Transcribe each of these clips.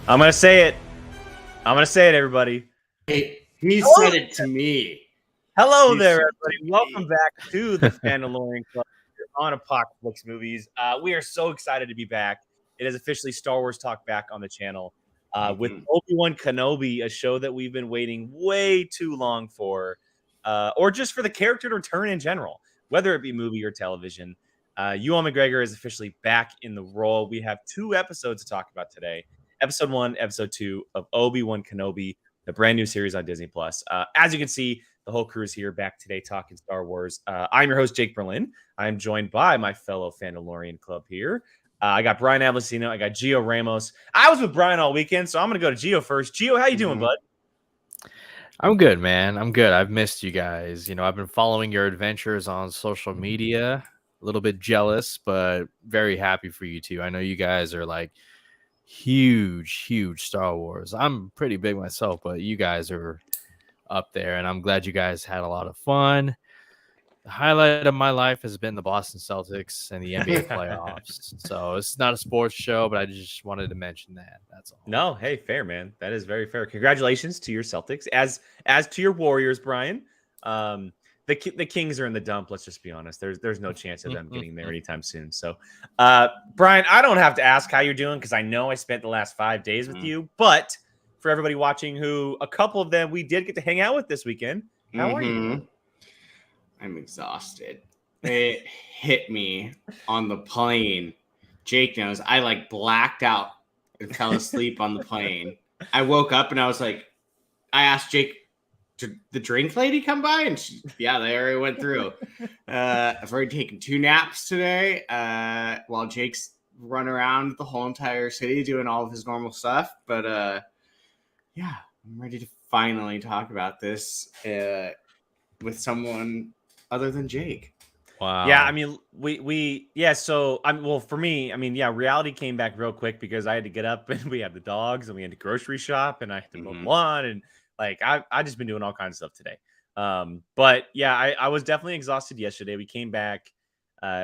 I'm gonna say it. Everybody. Hey, he Hello said it to me. Hello He there, said everybody. to me. Welcome back to the Fandalorian Club here on Apocalypse Movies. We are so excited to be back. It is officially Star Wars Talk back on the channel with Obi-Wan Kenobi, a show that we've been waiting way too long for, or just for the character to return in general, whether it be movie or television. Ewan McGregor is officially back in the role. We have 2 episodes to talk about today. Episode 1, Episode 2 of Obi-Wan Kenobi, the brand new series on Disney+. As you can see, the whole crew is here back today talking Star Wars. I'm your host, Jake Berlin. I'm joined by my fellow Fandalorian Club here. I got Brian Avlicino. I got Gio Ramos. I was with Brian all weekend, so I'm going to go to Gio first. Gio, how you doing, bud? I'm good, man. I'm good. I've missed you guys. I've been following your adventures on social media. A little bit jealous, but very happy for you two. I know you guys are like huge Star Wars. I'm pretty big myself, but you guys are up there, and I'm glad you guys had a lot of fun. The highlight of my life has been the Boston Celtics and the NBA playoffs. So it's not a sports show, but I just wanted to mention that. That's all. No, hey, fair, man. That is very fair. Congratulations to your Celtics, as to your Warriors, Brian. The Kings are in the dump. Let's just be honest. There's no chance of them getting there anytime soon. So, Brian, I don't have to ask how you're doing because I know I spent the last 5 days with you. But for everybody watching, who a couple of them we did get to hang out with this weekend, how are you? I'm exhausted. It hit me on the plane. Jake knows I blacked out and fell asleep on the plane. I woke up and I was like, I asked Jake, did the drink lady come by? And they already went through. I've already taken 2 naps today while Jake's run around the whole entire city doing all of his normal stuff. But I'm ready to finally talk about this with someone other than Jake. Wow. Yeah, I mean, so for me, reality came back real quick because I had to get up and we had the dogs and we had to grocery shop and I had to mow the lawn and I just been doing all kinds of stuff today. But yeah, I was definitely exhausted yesterday. We came back,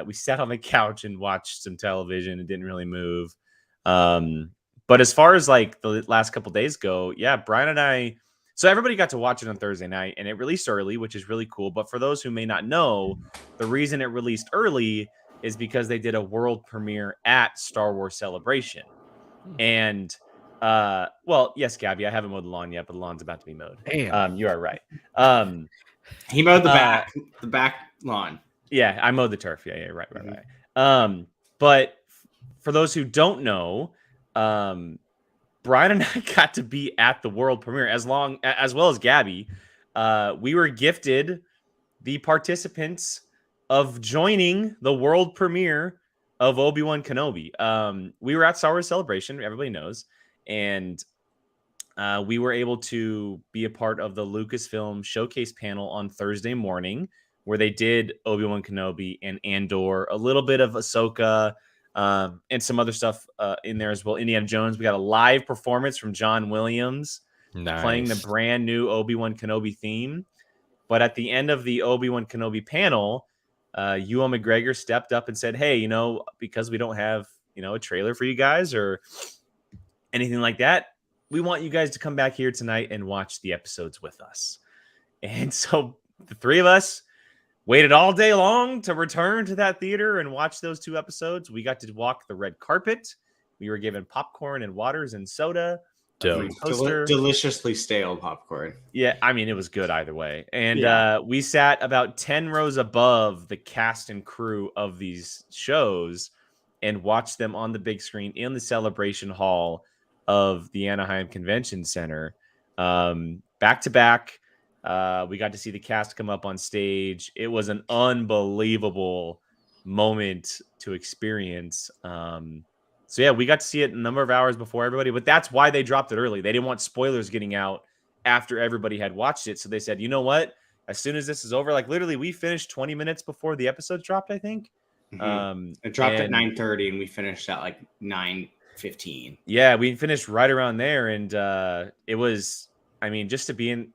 we sat on the couch and watched some television and didn't really move. But as far as the last couple days go, yeah, Brian and I, so everybody got to watch it on Thursday night and it released early, which is really cool. But for those who may not know, the reason it released early is because they did a world premiere at Star Wars Celebration. And, yes, Gabby, I haven't mowed the lawn yet, but the lawn's about to be mowed. Damn. You are right. He mowed the back lawn. Yeah, I mowed the turf. Yeah, right. But for those who don't know, Brian and I got to be at the world premiere as well as Gabby. We were gifted the participants of joining the world premiere of Obi-Wan Kenobi. We were at Star Wars Celebration, everybody knows, and we were able to be a part of the Lucasfilm showcase panel on Thursday morning, where they did Obi-Wan Kenobi and Andor, a little bit of Ahsoka, and some other stuff in there as well. Indiana Jones. We got a live performance from John Williams playing the brand new Obi-Wan Kenobi theme. But at the end of the Obi-Wan Kenobi panel, Ewan McGregor stepped up and said, hey, because we don't have, a trailer for you guys or anything like that, we want you guys to come back here tonight and watch the episodes with us. And so the 3 of us waited all day long to return to that theater and watch those 2 episodes. We got to walk the red carpet. We were given popcorn and waters and soda. Deliciously stale popcorn. Yeah, it was good either way. And we sat about 10 rows above the cast and crew of these shows and watched them on the big screen in the celebration hall of the Anaheim Convention Center. Back to back. We got to see the cast come up on stage. It was an unbelievable moment to experience. So yeah, we got to see it a number of hours before everybody, but that's why they dropped it early. They didn't want spoilers getting out after everybody had watched it. So they said, you know what? As soon as this is over, literally we finished 20 minutes before the episodes dropped, I think. It dropped at 9:30 and we finished at 9:15. Yeah, we finished right around there. And it was, just to be in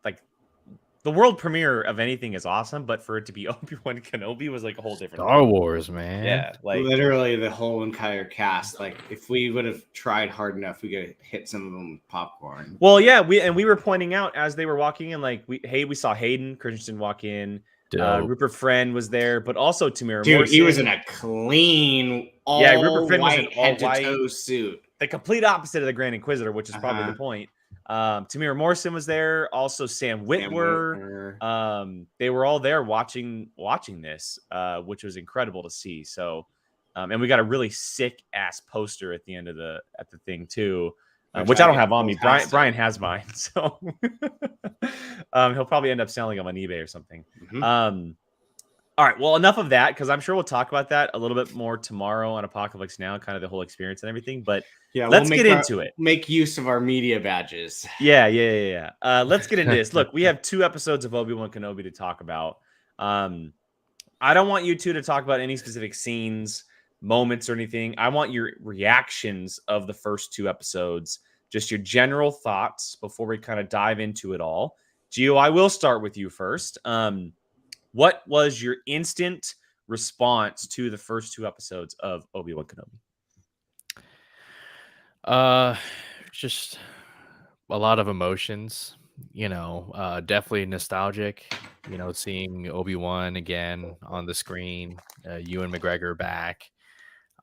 the world premiere of anything is awesome, but for it to be Obi-Wan Kenobi was like a whole different Star thing. Wars, man. Yeah, like literally the whole entire cast. Like if we would have tried hard enough, we could hit some of them with popcorn. well, yeah, we were pointing out as they were walking in, like we saw Hayden Christensen walk in, Dope. Rupert Friend was there, but also Tamira Dude, Morrison. he was in a clean, all Yeah, Rupert Friend was in white all head to white. toe suit. The complete opposite of the Grand Inquisitor, which is probably the point. Tamira Morrison was there, also Sam Witwer. They were all there watching this, which was incredible to see. So, and we got a really sick ass poster at the end of the thing too, which I don't have on me. Brian has mine, so he'll probably end up selling them on eBay or something. All right, well, enough of that, because I'm sure we'll talk about that a little bit more tomorrow on Apocalypse Now, kind of the whole experience and everything. But yeah, let's get into it. Make use of our media badges. Yeah. Let's get into this. Look, we have 2 episodes of Obi-Wan Kenobi to talk about. I don't want you two to talk about any specific scenes, moments, or anything. I want your reactions of the first 2 episodes, just your general thoughts before we kind of dive into it all. Gio, I will start with you first. What was your instant response to the first 2 episodes of Obi-Wan Kenobi? Just a lot of emotions, definitely nostalgic, seeing Obi-Wan again on the screen, Ewan McGregor back.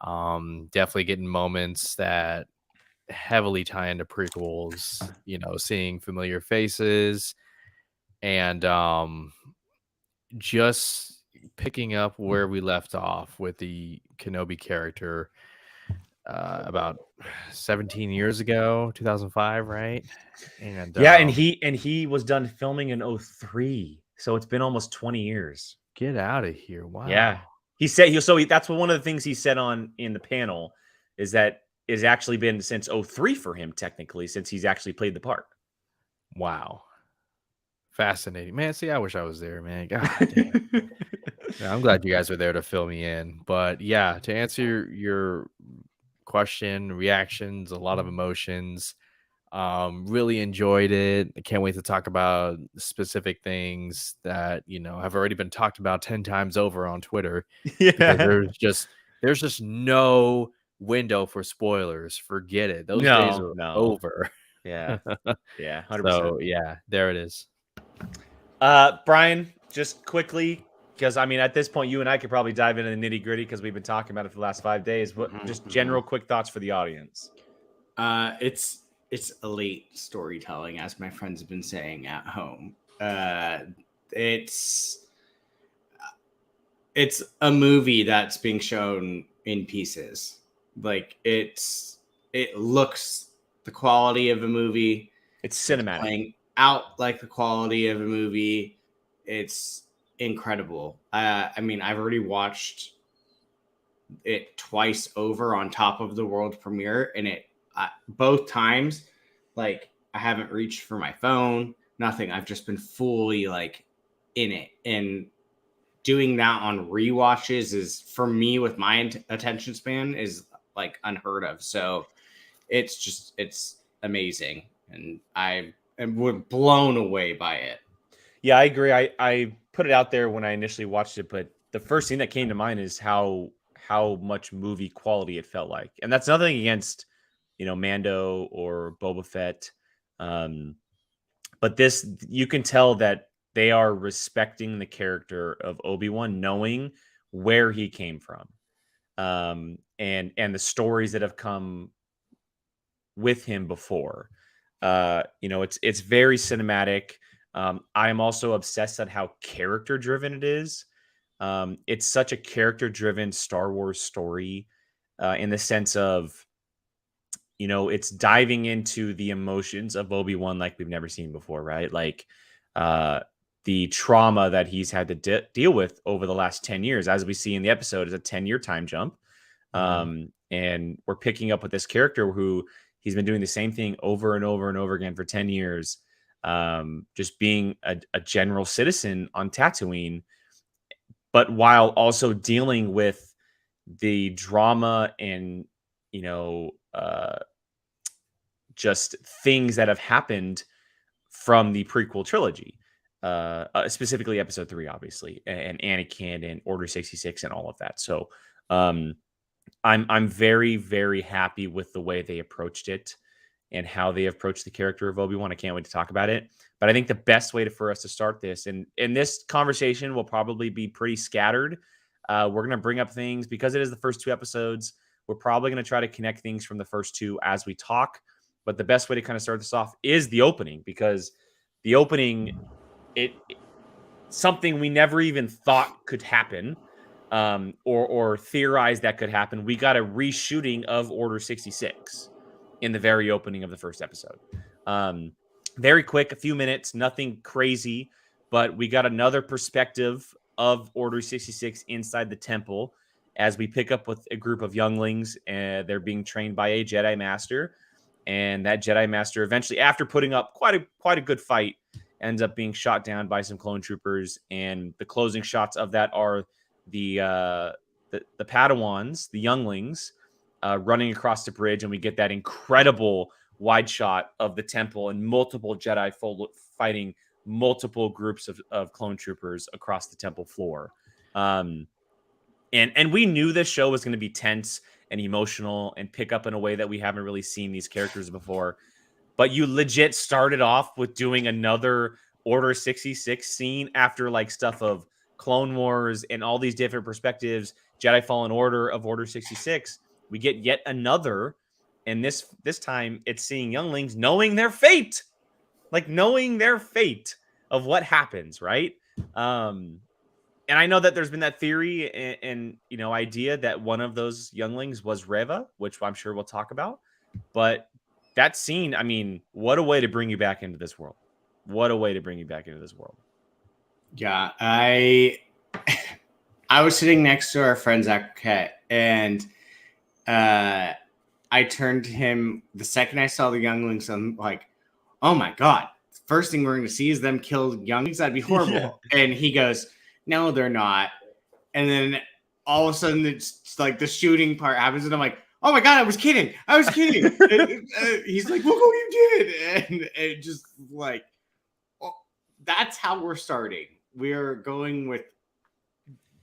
Definitely getting moments that heavily tie into prequels, seeing familiar faces and just picking up where we left off with the Kenobi character about 17 years ago, 2005, right? And yeah, and he was done filming in 2003, so it's been almost 20 years. Get out of here! Wow. Yeah, he said that's one of the things he said in the panel is that it's actually been since 2003 for him, technically, since he's actually played the part. Wow. Fascinating, man. See, I wish I was there, man. God damn. Yeah, I'm glad you guys are there to fill me in. But yeah, to answer your question, reactions, a lot of emotions. Really enjoyed it. I can't wait to talk about specific things that have already been talked about 10 times over on Twitter. Yeah, there's just no window for spoilers. Forget it. Those days are over. Yeah, 100%. So yeah, there it is. Brian, just quickly, because I mean, at this point, you and I could probably dive into the nitty gritty because we've been talking about it for the last 5 days. But just general quick thoughts for the audience. It's elite storytelling, as my friends have been saying at home. It's a movie that's being shown in pieces. Like it looks the quality of a movie. It's cinematic. Playing out like the quality of a movie. It's incredible. I mean, I've already watched it twice over on top of the world premiere, and both times, like, I haven't reached for my phone, nothing. I've just been fully like in it, and doing that on rewatches is, for me, with my attention span, is like unheard of. So it's amazing, and we're blown away by it. Yeah, I agree. I put it out there when I initially watched it, but the first thing that came to mind is how much movie quality it felt like. And that's nothing against, Mando or Boba Fett. But this, you can tell that they are respecting the character of Obi-Wan, knowing where he came from. And the stories that have come with him before. It's very cinematic. I am also obsessed at how character driven it is. It's such a character driven Star Wars story, in the sense of, it's diving into the emotions of Obi-Wan like we've never seen before, right? Like the trauma that he's had to deal with over the last 10 years, as we see in the episode, is a 10-year time jump. And we're picking up with this character who he's been doing the same thing over and over and over again for 10 years. Just being a general citizen on Tatooine, but while also dealing with the drama and, just things that have happened from the prequel trilogy. specifically Episode 3, obviously, and Anakin and Order 66 and all of that. So I'm very, very happy with the way they approached it and how they approached the character of Obi-Wan. I can't wait to talk about it. But I think the best way for us to start this, and this conversation will probably be pretty scattered. We're going to bring up things because it is the first 2 episodes. We're probably going to try to connect things from the first 2 as we talk. But the best way to kind of start this off is the opening, because the opening, something we never even thought could happen, or theorized that could happen. We got a reshooting of Order 66 in the very opening of the first episode. Very quick, a few minutes, nothing crazy, but we got another perspective of Order 66 inside the temple as we pick up with a group of younglings, and they're being trained by a Jedi Master. And that Jedi Master eventually, after putting up quite a good fight, ends up being shot down by some clone troopers. And the closing shots of that are the Padawans, the younglings, running across the bridge, and we get that incredible wide shot of the temple and multiple Jedi fighting multiple groups of clone troopers across the temple floor. And we knew this show was going to be tense and emotional and pick up in a way that we haven't really seen these characters before. But you legit started off with doing another Order 66 scene after like stuff of Clone Wars and all these different perspectives, Jedi Fallen Order of Order 66. We get yet another, and this time it's seeing younglings knowing their fate, of what happens, right? And I know that there's been that theory and idea that one of those younglings was Reva, which I'm sure we'll talk about. But that scene, I mean, what a way to bring you back into this world. Yeah, I was sitting next to our friend Zach Paquette, and I turned to him the second I saw the younglings. I'm like, oh my God, first thing we're going to see is them kill younglings? That'd be horrible. Yeah. And he goes, no, they're not. And then all of a sudden, it's like the shooting part happens, and I'm like, oh my God, I was kidding. And, he's like, look what you did. And it just like, that's how we're starting. We're going with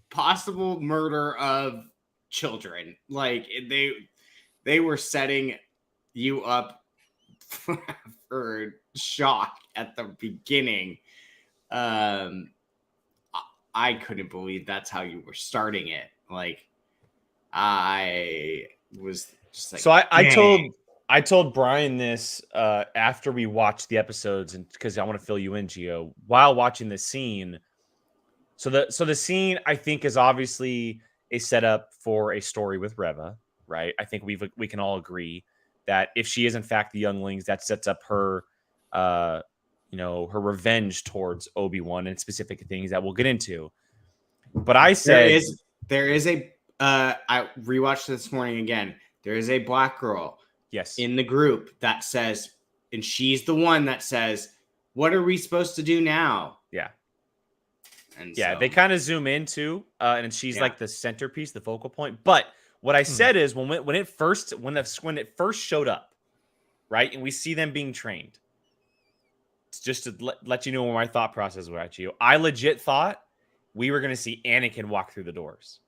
possible murder of children. Like they were setting you up for shock at the beginning. I couldn't believe that's how you were starting it. Like I was just like, so I told Brian this after we watched the episodes, and because I want to fill you in, Gio, while watching the scene. So the scene, I think, is obviously a setup for a story with Reva, right? I think we can all agree that if she is in fact the younglings, that sets up her her revenge towards Obi-Wan and specific things that we'll get into. But I said there is a I rewatched this morning again. There is a black girl, yes, in the group that says, and she's the one that says, "What are we supposed to do now?" Yeah. And yeah, so, they kind of zoom into, and she's like the centerpiece, the focal point. But what I said is when it first showed up, right, and we see them being trained, just to let you know where my thought process was at you. I legit thought we were going to see Anakin walk through the doors.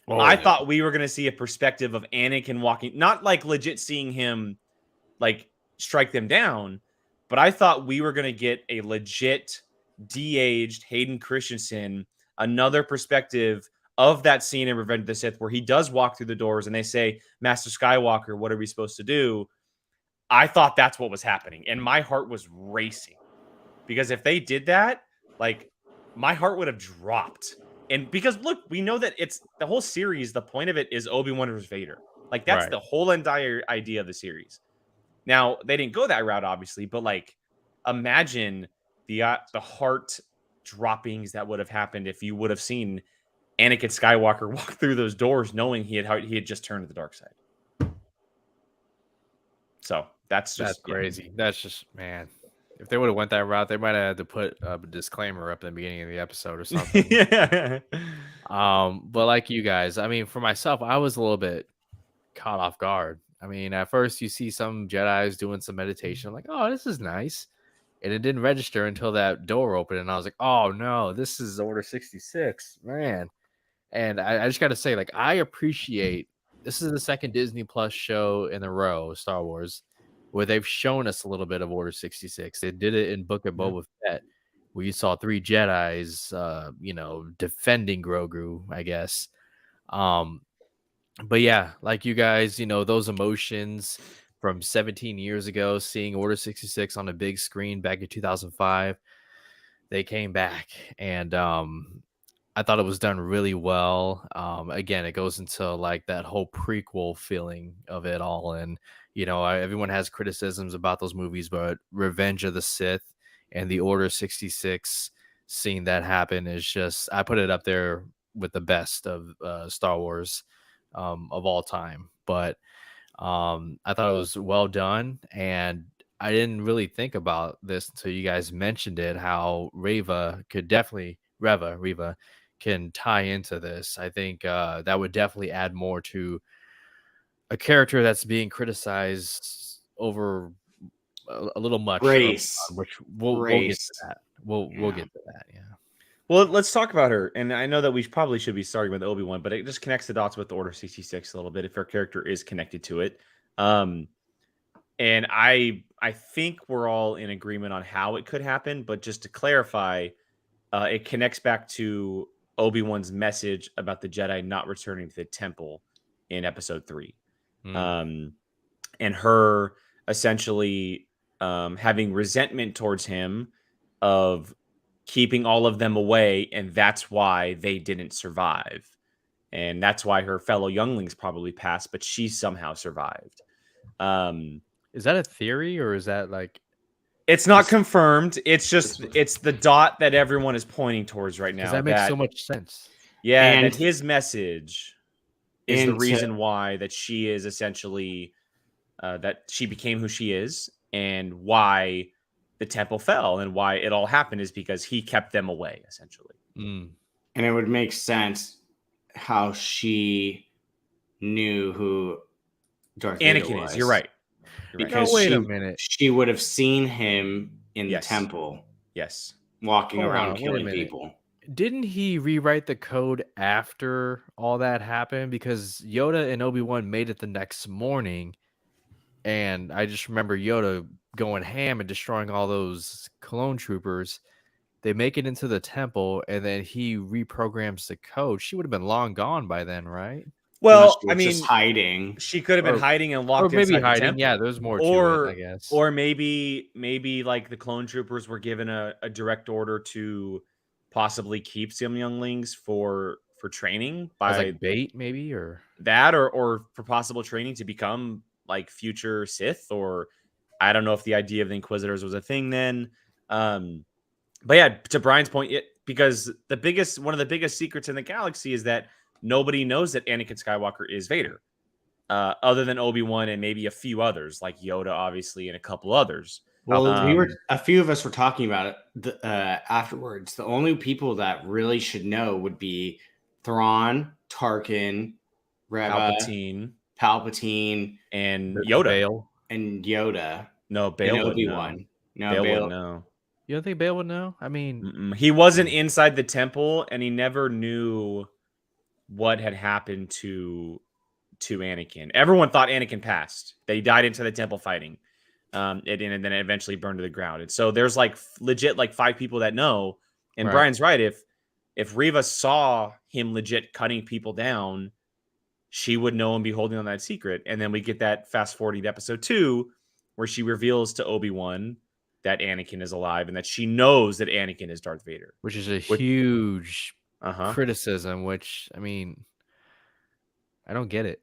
I thought we were going to see a perspective of Anakin walking, not like legit seeing him like strike them down, but I thought we were going to get a legit de-aged Hayden Christensen, another perspective of that scene in Revenge of the Sith where he does walk through the doors and they say, Master Skywalker, what are we supposed to do? I thought that's what was happening. And my heart was racing because if they did that, like my heart would have dropped. And because look, we know that it's the whole series. The point of it is Obi-Wan versus Vader. Like that's the whole entire idea of the series. Now they didn't go that route, obviously, but like imagine the heart droppings that would have happened if you would have seen Anakin Skywalker walk through those doors, knowing he had just turned to the dark side. So that's crazy. Yeah. That's just, man. If they would have went that route, they might have had to put a disclaimer up in the beginning of the episode or something. Yeah. But like you guys, I mean, for myself, I was a little bit caught off guard. I mean, at first you see some Jedis doing some meditation. I'm like, oh, this is nice. and it didn't register until that door opened, and I was like, oh no, this is Order 66, man. And I just got to say, like, I appreciate this is the second Disney Plus show in a row, Star Wars, where they've shown us a little bit of Order 66. They did it in Book of Boba Fett, where you saw 3 Jedis, defending Grogu, I guess. But yeah, like you guys, those emotions from 17 years ago, seeing Order 66 on a big screen back in 2005, they came back, and I thought it was done really well. Again, it goes into like that whole prequel feeling of it all. And, everyone has criticisms about those movies, but Revenge of the Sith and the Order 66, seeing that happen is just, I put it up there with the best of Star Wars of all time. But I thought it was well done. And I didn't really think about this until you guys mentioned it, how Reva can tie into this. I think that would definitely add more to a character that's being criticized over a little much, Race. which we'll get to that. We'll get to that. Yeah. Well, let's talk about her. And I know that we probably should be starting with Obi-Wan, but it just connects the dots with Order 66 a little bit if her character is connected to it. And I think we're all in agreement on how it could happen, but just to clarify, it connects back to Obi-Wan's message about the Jedi not returning to the temple in episode 3. And her essentially having resentment towards him of keeping all of them away, and that's why they didn't survive. And that's why her fellow younglings probably passed, but she somehow survived. Is that a theory, or is that like... It's not confirmed. It's just it's the dot that everyone is pointing towards right now. Because that makes so much sense. Yeah, And that his message is the reason why that she is essentially that she became who she is, and why the temple fell, and why it all happened is because he kept them away, essentially. And it would make sense how she knew who Darth Vader Anakin was. is. You're right. Because wait a minute. She would have seen him in the temple. Yes. Walking around killing people. Didn't he rewrite the code after all that happened? Because Yoda and Obi-Wan made it the next morning. And I just remember Yoda going ham and destroying all those clone troopers. They make it into the temple, and then he reprograms the code. She would have been long gone by then, right? Well, I mean, just hiding. She could have been hiding and locked or maybe inside hiding. the temple. Yeah, there's more to it, I guess. Or maybe like the clone troopers were given a direct order to possibly keep some younglings for training by like bait, maybe, or that, or for possible training to become like future Sith, or I don't know if the idea of the Inquisitors was a thing then. But yeah, to Brian's point, because one of the biggest secrets in the galaxy is that nobody knows that Anakin Skywalker is Vader, other than Obi-Wan and maybe a few others, like Yoda, obviously, and a couple others. Well, a few of us were talking about it afterwards. The only people that really should know would be Thrawn, Tarkin, Reva, Palpatine, and Yoda. Bail. And Yoda. No, Bail and would Obi-Wan. No, Bail wouldn't know. You don't think Bail would know? I mean, he wasn't inside the temple, and he never knew what had happened to Anakin. Everyone thought Anakin passed, that he died inside the temple fighting, and then it eventually burned to the ground. And so there's like legit like 5 people that know. And right. Brian's right. If Reva saw him legit cutting people down, she would know and be holding on that secret. And then we get that fast forwarding to episode 2, where she reveals to Obi-Wan that Anakin is alive and that she knows that Anakin is Darth Vader, which is a huge criticism. Which, I mean, I don't get it.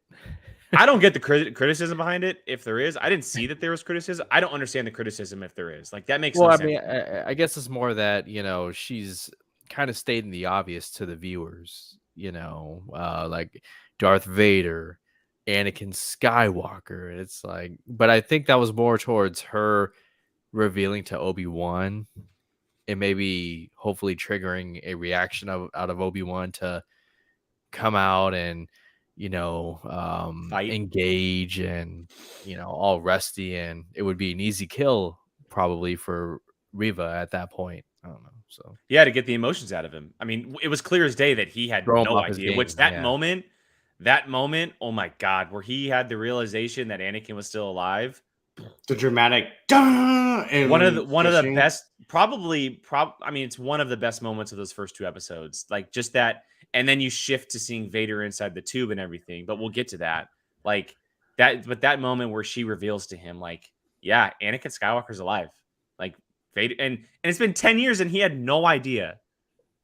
I don't get the criticism behind it. If there is, I didn't see that there was criticism. I don't understand the criticism if there is. Like, that makes no sense. I mean, I guess it's more that, she's kind of stating the obvious to the viewers, like Darth Vader, Anakin Skywalker. It's like, but I think that was more towards her revealing to Obi-Wan and maybe hopefully triggering a reaction out of Obi-Wan to come out and engage and all rusty, and it would be an easy kill probably for Riva at that point. I don't know. So Yeah, to get the emotions out of him. I mean, it was clear as day that he had throw him no off his idea. game. Which that moment, oh my God, where he had the realization that Anakin was still alive. The dramatic and One of the best, I mean, it's one of the best moments of those first 2 episodes. Like just that, and then you shift to seeing Vader inside the tube and everything. But we'll get to that. Like that, but that moment where she reveals to him, like, yeah, Anakin Skywalker's alive. Like Vader, and it's been 10 years and he had no idea.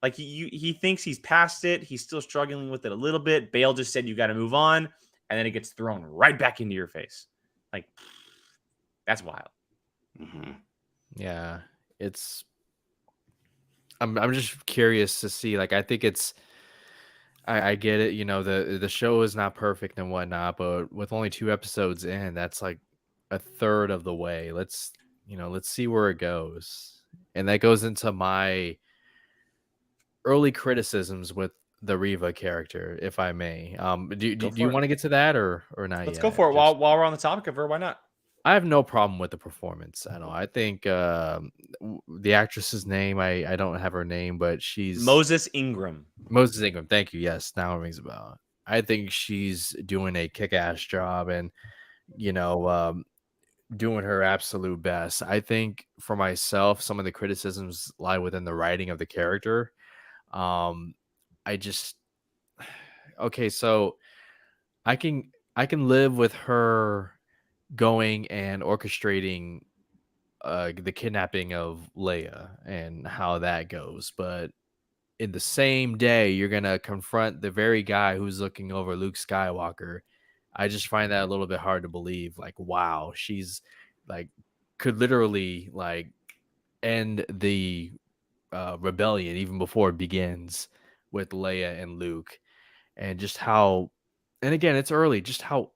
Like he thinks he's past it. He's still struggling with it a little bit. Bale just said you got to move on, and then it gets thrown right back into your face. Like that's wild. Mm-hmm. Yeah, it's. I'm just curious to see. Like, I think it's. I get it. You know, the show is not perfect and whatnot, but with only 2 episodes in, that's like a third of the way. Let's see where it goes, and that goes into my early criticisms with the Riva character, if I may. Do you want to get to that or not? Let's yet? go for it. Just, While we're on the topic of her, why not? I have no problem with the performance at all. I think the actress's name, I don't have her name, but she's Moses Ingram. Moses Ingram. Thank you. Yes, now it rings a bell. I think she's doing a kick-ass job and, doing her absolute best. I think for myself, some of the criticisms lie within the writing of the character. I just okay, so I can live with her going and orchestrating the kidnapping of Leia and how that goes, but in the same day you're gonna confront the very guy who's looking over Luke Skywalker. I just find that a little bit hard to believe. Like, wow, she's like could literally like end the rebellion even before it begins with Leia and Luke, and just how, and again, it's early, just how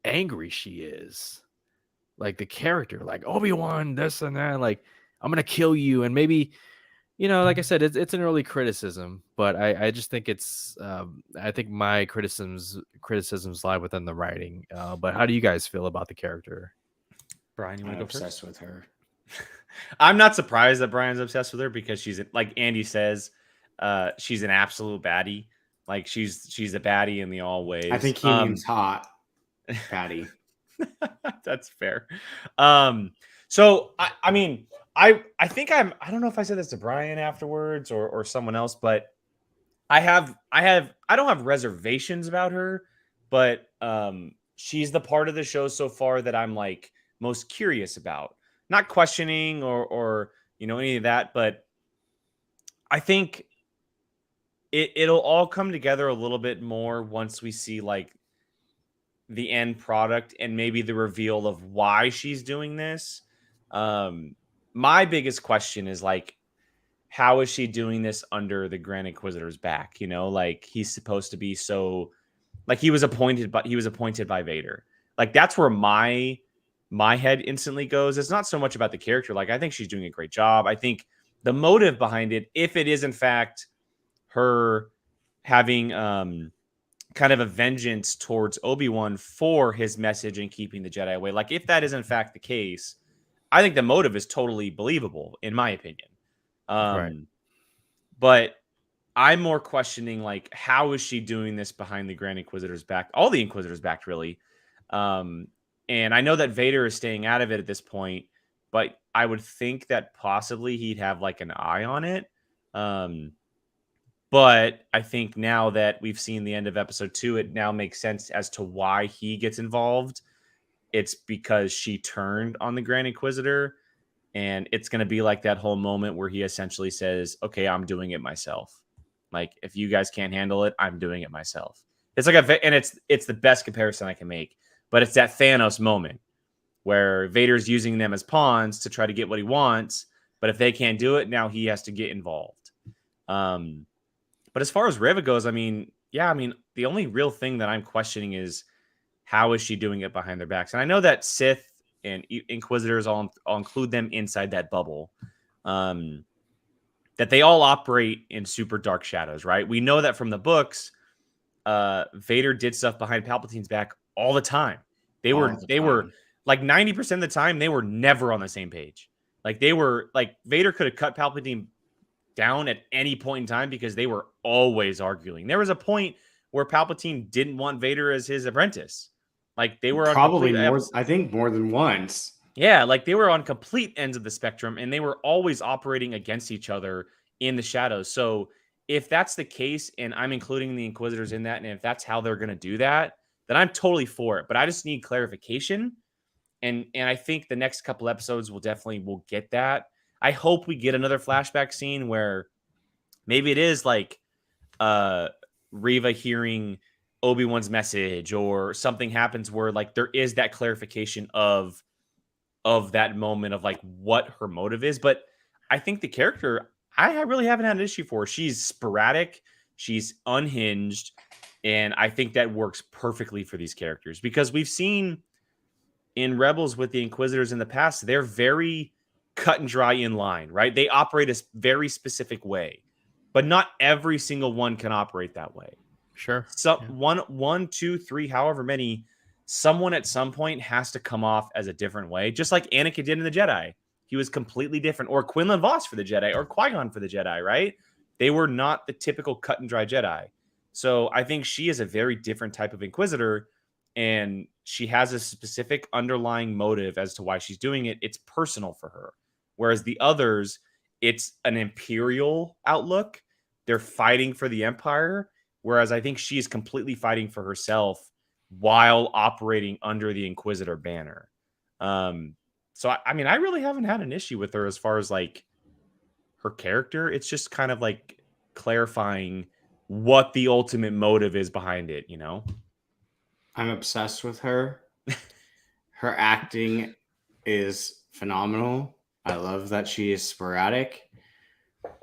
angry she is. Like the character, like Obi-Wan, this and that, like I'm gonna kill you, and maybe like I said, it's an early criticism, but I just think it's I think my criticisms lie within the writing. But how do you guys feel about the character? Brian, you want I'm to go first? obsessed with her. I'm not surprised that Brian's obsessed with her because she's like Andy says, she's an absolute baddie. Like she's a baddie in the all ways. I think he means hot, Patty. That's fair. So I mean, I think I don't know if I said this to Brian afterwards or someone else, but I don't have reservations about her, but she's the part of the show so far that I'm like most curious about. Not questioning or any of that, but I think it'll all come together a little bit more once we see like the end product and maybe the reveal of why she's doing this. My biggest question is like, how is she doing this under the Grand Inquisitor's back? Like he's supposed to be so, like he was appointed by Vader. Like that's where my head instantly goes. It's not so much about the character. Like I think she's doing a great job. I think the motive behind it, if it is in fact her having kind of a vengeance towards Obi-Wan for his message and keeping the Jedi away, like if that is in fact the case, I think the motive is totally believable in my opinion. Right. But I'm more questioning like how is she doing this behind the Grand Inquisitor's back? All the Inquisitors' back, really. And I know that Vader is staying out of it at this point, but I would think that possibly he'd have like an eye on it. But I think now that we've seen the end of episode 2, it now makes sense as to why he gets involved. It's because she turned on the Grand Inquisitor, and it's going to be like that whole moment where he essentially says, okay, I'm doing it myself. Like, if you guys can't handle it, I'm doing it myself. It's like and it's the best comparison I can make, but it's that Thanos moment where Vader's using them as pawns to try to get what he wants. But if they can't do it, now he has to get involved. But as far as Riva goes, I mean, the only real thing that I'm questioning is how is she doing it behind their backs? And I know that Sith and Inquisitors, I'll include them inside that bubble, that they all operate in super dark shadows, right? We know that from the books, Vader did stuff behind Palpatine's back all the time. They were like 90% of the time, they were never on the same page. Like they were like Vader could have cut Palpatine down at any point in time because they were always arguing. There was a point where Palpatine didn't want Vader as his apprentice. Like they were on Probably complete more. I think more than once. yeah, like they were on complete ends of the spectrum and they were always operating against each other in the shadows. So if that's the case, and I'm including the Inquisitors in that, and if that's how they're going to do that, then I'm totally for it. But I just need clarification, and I think the next couple episodes will get that. I hope we get another flashback scene where maybe it is like Reva hearing Obi-Wan's message, or something happens where like there is that clarification of that moment of like what her motive is. But I think the character, I really haven't had an issue for her. She's sporadic, she's unhinged, and I think that works perfectly for these characters because we've seen in Rebels with the Inquisitors in the past, they're very cut and dry in line, right? They operate a very specific way, but not every single one can operate that way. Sure. So one, two, three, however many, someone at some point has to come off as a different way, just like Anakin did in the Jedi. He was completely different, or Quinlan Vos for the Jedi, or Qui-Gon for the Jedi, right? They were not the typical cut and dry Jedi. So I think she is a very different type of Inquisitor, and she has a specific underlying motive as to why she's doing it. It's personal for her. Whereas the others, it's an imperial outlook. They're fighting for the Empire. Whereas I think she is completely fighting for herself while operating under the Inquisitor banner. So, I mean, I really haven't had an issue with her as far as like her character. It's just kind of like clarifying what the ultimate motive is behind it, you know? I'm obsessed with her. Her acting is phenomenal. I love that she is sporadic.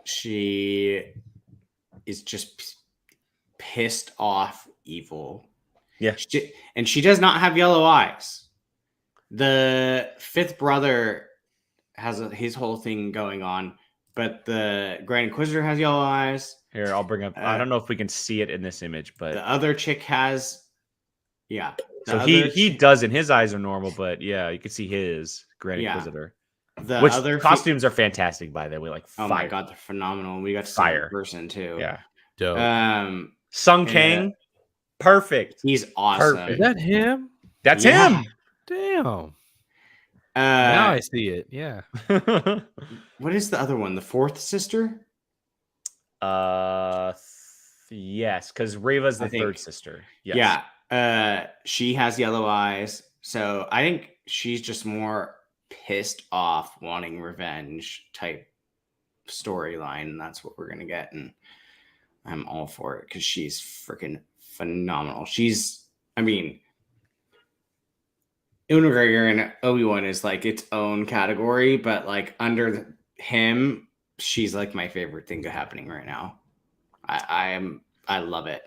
She is just pissed off evil. Yeah. And she does not have yellow eyes. The fifth brother has his whole thing going on, but the Grand Inquisitor has yellow eyes. Here, I'll bring up. I don't know if we can see it in this image, but the other chick has, yeah. So he doesn't. His eyes are normal, but yeah, you can see his Grand Inquisitor. The Which other costumes are fantastic, by the way. Like, oh my god, they're phenomenal. We got to see fire in person too. Yeah, dope. Sung Kang, perfect. He's awesome. Perfect. Is that him? That's him. Damn. Now I see it. Yeah. What is the other one? The fourth sister? Yes, because Reva's the third sister. Yes. Yeah. She has yellow eyes, so I think she's just more pissed off, wanting revenge type storyline, and that's what we're gonna get. And I'm all for it because she's freaking phenomenal. I mean, Ewan McGregor and Obi-Wan is like its own category, but like under him, she's like my favorite thing happening right now. I love it.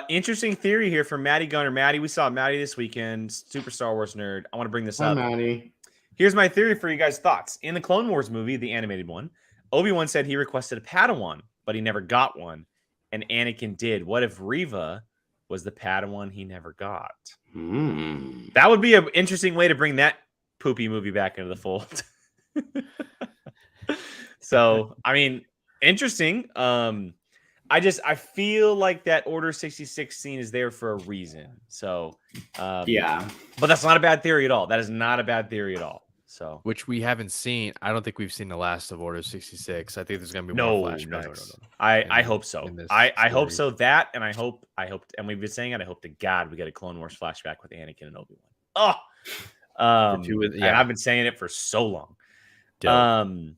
Interesting theory here from Maddie Gunner. Maddie, we saw Maddie this weekend, super Star Wars nerd. I want to bring this up. Maddie. Here's my theory for you guys' thoughts. In the Clone Wars movie, the animated one, Obi-Wan said he requested a Padawan, but he never got one, and Anakin did. What if Reva was the Padawan he never got? That would be an interesting way to bring that poopy movie back into the fold. So, I mean, interesting. I feel like that Order 66 scene is there for a reason. So, yeah, but that's not a bad theory at all. That is not a bad theory at all. So, which we haven't seen. I don't think we've seen the last of Order 66. I think there's going to be more flashbacks. No. I hope so. I hope so. That, and I hope, and we've been saying it. I hope to God we get a Clone Wars flashback with Anakin and Obi-Wan. And I've been saying it for so long. Dope.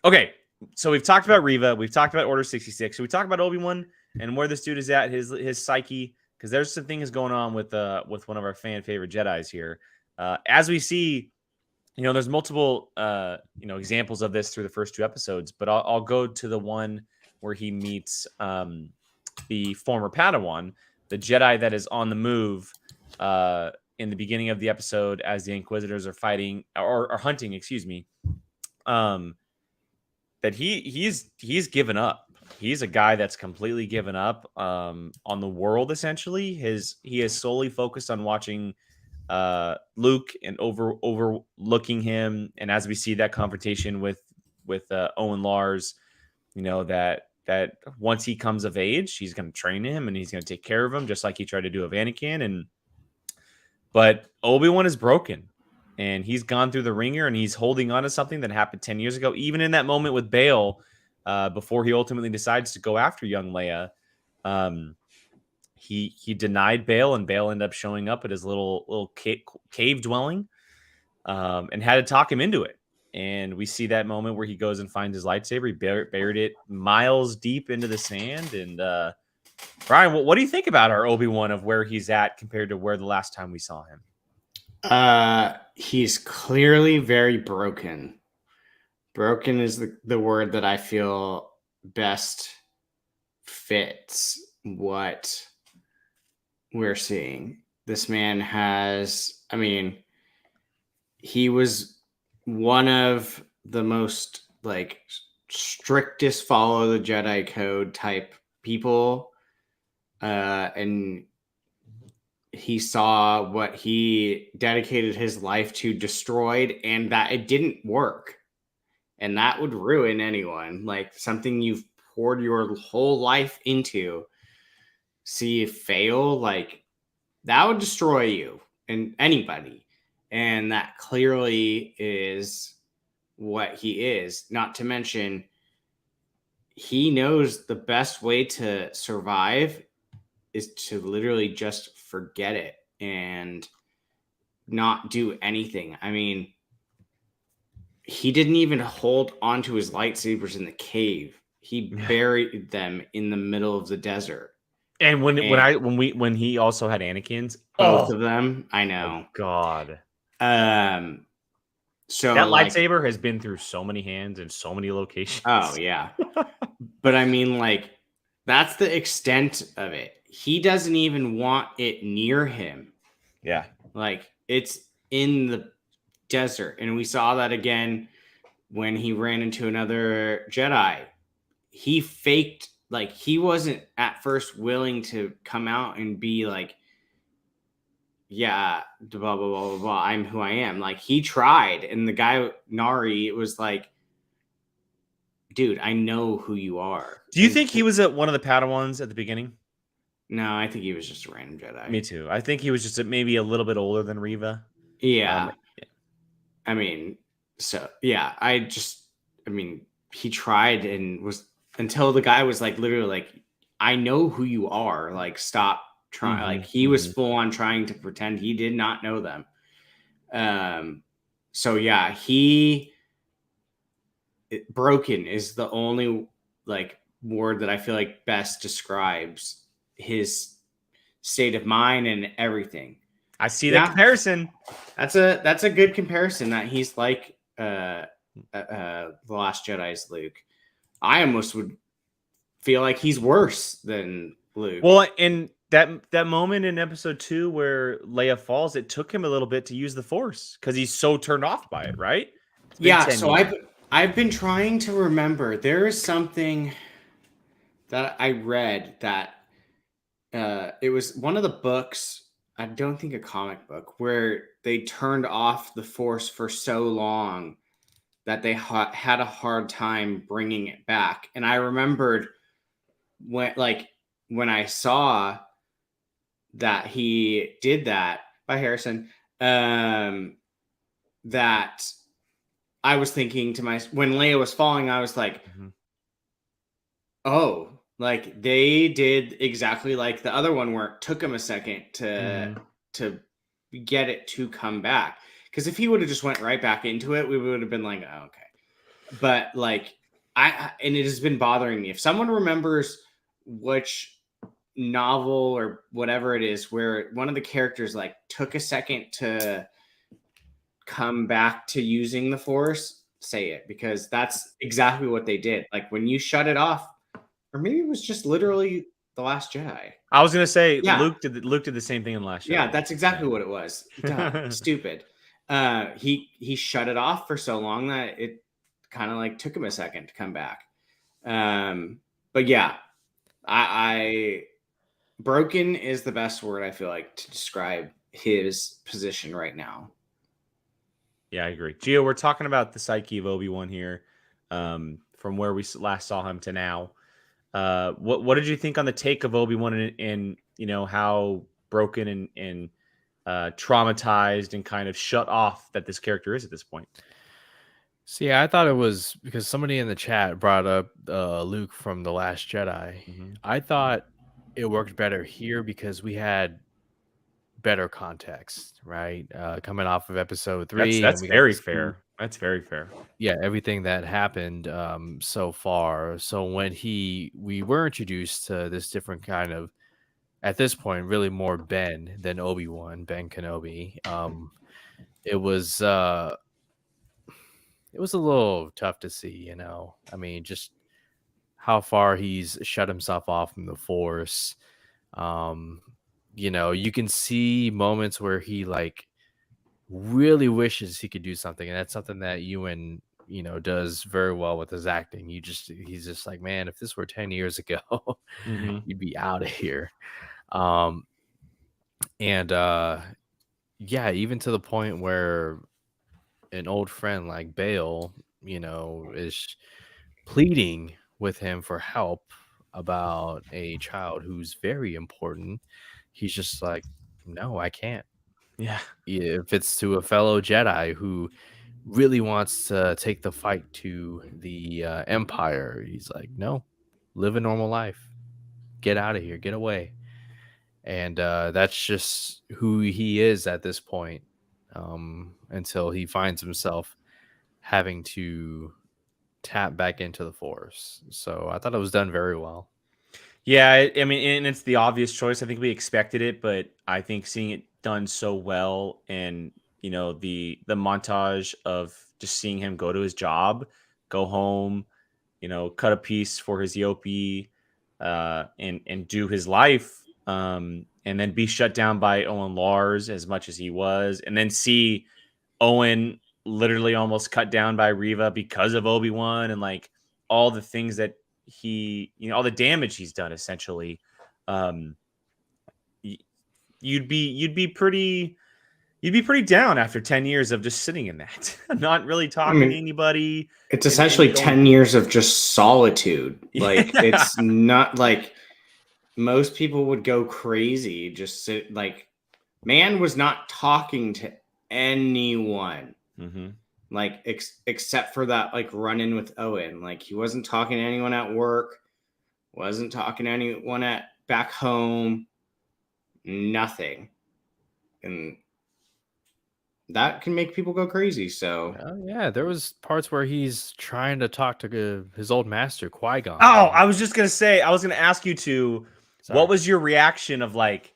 Okay. So we've talked about Reva, we've talked about Order 66. So we talked about Obi-Wan and where this dude is at, his psyche, because there's some things going on with one of our fan favorite Jedis here. As we see, there's multiple examples of this through the first two episodes, but I'll go to the one where he meets the former Padawan, the Jedi that is on the move in the beginning of the episode as the Inquisitors are fighting or hunting, excuse me. That he's given up. He's a guy that's completely given up on the world. Essentially, he is solely focused on watching Luke and overlooking him. And as we see that confrontation with Owen Lars, you know, that once he comes of age, he's going to train him and he's going to take care of him, just like he tried to do with Anakin. But Obi-Wan is broken, and he's gone through the ringer, and he's holding on to something that happened 10 years ago. Even in that moment with Bail, before he ultimately decides to go after young Leia, he denied Bail, and Bail ended up showing up at his little cave dwelling, and had to talk him into it. And we see that moment where he goes and finds his lightsaber. He buried it miles deep into the sand. And Brian, what do you think about our Obi-Wan, of where he's at compared to where the last time we saw him? He's clearly very broken. Broken is the word that I feel best fits what we're seeing. This man has, I mean, he was one of the most like strictest follow the Jedi code type people. And he saw what he dedicated his life to destroyed, and that it didn't work. And that would ruin anyone. Like something you've poured your whole life into, see it fail, like that would destroy you and anybody. And that clearly is what he is. Not to mention, he knows the best way to survive is to literally just forget it and not do anything. I mean, he didn't even hold onto his lightsabers in the cave. He buried them in the middle of the desert. And when he also had Anakin's, both of them, I know. Oh God. So that lightsaber has been through so many hands and so many locations. Oh yeah. But I mean, like, that's the extent of it. He doesn't even want it near him. Yeah. Like, it's in the desert. And we saw that again when he ran into another Jedi. He faked, like, he wasn't at first willing to come out and be like, yeah, blah, blah, blah, blah, blah, I'm who I am. Like, he tried. And the guy, Nari, it was like, dude, I know who you are. Do you think he was one of the Padawans at the beginning? No, I think he was just a random Jedi. Me too. I think he was just maybe a little bit older than Reva. Yeah. I mean, so, yeah, he tried and was, until the guy was like, literally like, I know who you are. Like, stop trying. Mm-hmm. Like, he was full on trying to pretend he did not know them. So, yeah, broken is the only like word that I feel like best describes his state of mind and everything. I see that comparison. That's a good comparison, that he's like the Last Jedi's Luke. I almost would feel like he's worse than Luke. Well, in that moment in episode 2 where Leia falls, it took him a little bit to use the Force because he's so turned off by it, right? Yeah, so I've been trying to remember. There is something that I read that it was one of the books, I don't think a comic book, where they turned off the Force for so long that they had a hard time bringing it back. And I remembered when I saw that he did that by Harrison, that I was thinking to myself, when Leia was falling, I was like, oh, like they did exactly like the other one, where it took him a second to get it to come back. Because if he would have just went right back into it, we would have been like, oh, okay. But like, and it has been bothering me. If someone remembers which novel or whatever it is where one of the characters like took a second to come back to using the Force, say it, because that's exactly what they did. Like when you shut it off, or maybe it was just literally The Last Jedi. I was gonna say, yeah. Luke did the same thing in Last Jedi. Yeah, that's exactly what it was. Stupid. He shut it off for so long that it kind of like took him a second to come back. But yeah, I broken is the best word I feel like to describe his position right now. Yeah, I agree. Gio, we're talking about the psyche of Obi-Wan here, from where we last saw him to now. What did you think on the take of Obi-Wan and how broken and traumatized and kind of shut off that this character is at this point? See, I thought it was because somebody in the chat brought up Luke from The Last Jedi. Mm-hmm. I thought it worked better here because we had better context, right? Coming off of episode 3. That's and we got very to see, fair. That's very fair. yeah, everything that happened so far. So when we were introduced to this different kind of, at this point, really more Ben than Obi-Wan, Ben Kenobi. It was a little tough to see, I mean, just how far he's shut himself off from the Force. You can see moments where he like really wishes he could do something, and that's something that Ewan, does very well with his acting. He's just like, man, if this were 10 years ago, Mm-hmm. you'd be out of here. And yeah, even to the point where an old friend like Bale, is pleading with him for help about a child who's very important. He's just like, no, I can't. Yeah. If it's to a fellow Jedi who really wants to take the fight to the Empire, he's like, no, live a normal life. Get out of here. Get away. And that's just who he is at this point, until he finds himself having to tap back into the Force. So I thought it was done very well. Yeah, I mean, and it's the obvious choice. I think we expected it, but I think seeing it done so well, and the montage of just seeing him go to his job, go home, cut a piece for his Yopi, and do his life, and then be shut down by Owen Lars as much as he was, and then see Owen literally almost cut down by Reva because of Obi-Wan, and like all the things that he, all the damage he's done essentially. You'd be pretty down after 10 years of just sitting in that, not really talking to anybody. It's essentially 10 years of just solitude. Like, Yeah. It's not like most people would go crazy. Just sit, like, man was not talking to anyone. Mm-hmm. Like, except for that, like, run-in with Owen. Like, he wasn't talking to anyone at work, wasn't talking to anyone back home, nothing. And that can make people go crazy. So yeah, there was parts where he's trying to talk to his old master, Qui-Gon. Oh, I was just gonna say, I was gonna ask you to, what was your reaction of like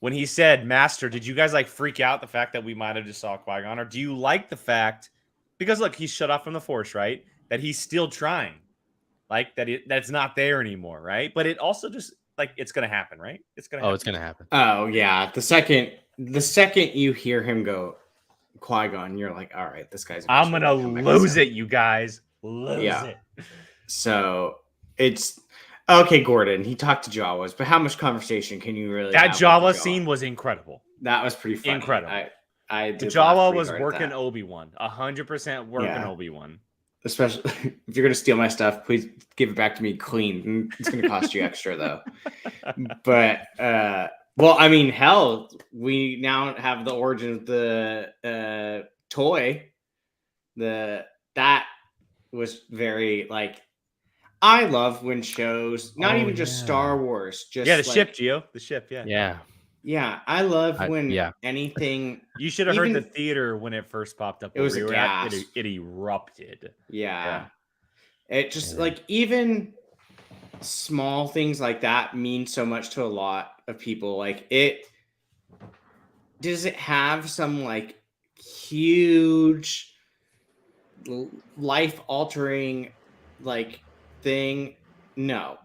when he said master? Did you guys like freak out the fact that we might have just saw Qui-Gon, or do you like the fact, because look, he's shut off from the Force, right? That he's still trying, like that's not there anymore, right? But it also just like it's gonna happen, right? It's gonna. It's gonna happen. Oh yeah, the second you hear him go Qui-Gon, you're like, all right, this guy's. I'm gonna lose it, you guys. Lose it. So it's okay, Gordon. He talked to Jawas, but how much conversation can you really? That Jawa scene was incredible. That was pretty funny. Incredible. The Jawa was working Obi-Wan, 100% working Obi-Wan. Especially if you're gonna steal my stuff, please give it back to me clean. It's gonna cost you extra though. But well, I mean, hell, we now have the origin of the toy. That was very like. I love when shows, not even just Star Wars, just the ship, Gio, the ship, yeah. I love when anything. You should have heard the theater when it first popped up. It was a gas. It erupted. Yeah. It just like even small things like that mean so much to a lot of people. Like does it have some like huge life altering like thing? No,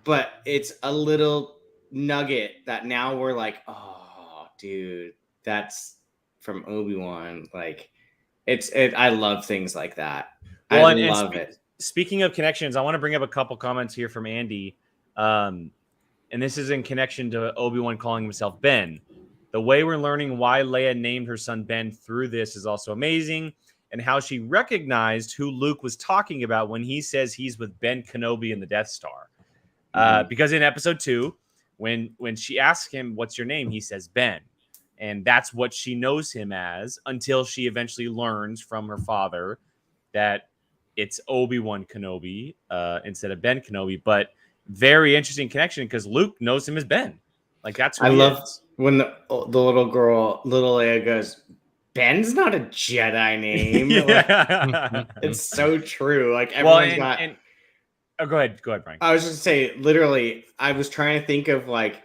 but it's a little nugget that now we're like, oh dude, that's from Obi-Wan. Like I love things like that. Well, I love it. Speaking of connections, I want to bring up a couple comments here from Andy. And this is in connection to Obi-Wan calling himself Ben. The way we're learning why Leia named her son Ben through this is also amazing, and how she recognized who Luke was talking about when he says he's with Ben Kenobi in the Death Star. Because in episode 2, when she asks him, "What's your name?" he says Ben. And that's what she knows him as until she eventually learns from her father that it's Obi-Wan Kenobi instead of Ben Kenobi. But very interesting connection because Luke knows him as Ben. Like, that's who I he love is. when the little girl, little Leia goes, Ben's not a Jedi name. Like, Yeah. it's so true. Like, Well, everyone's got. Go ahead, Brian. I was just say, literally, I was trying to think of like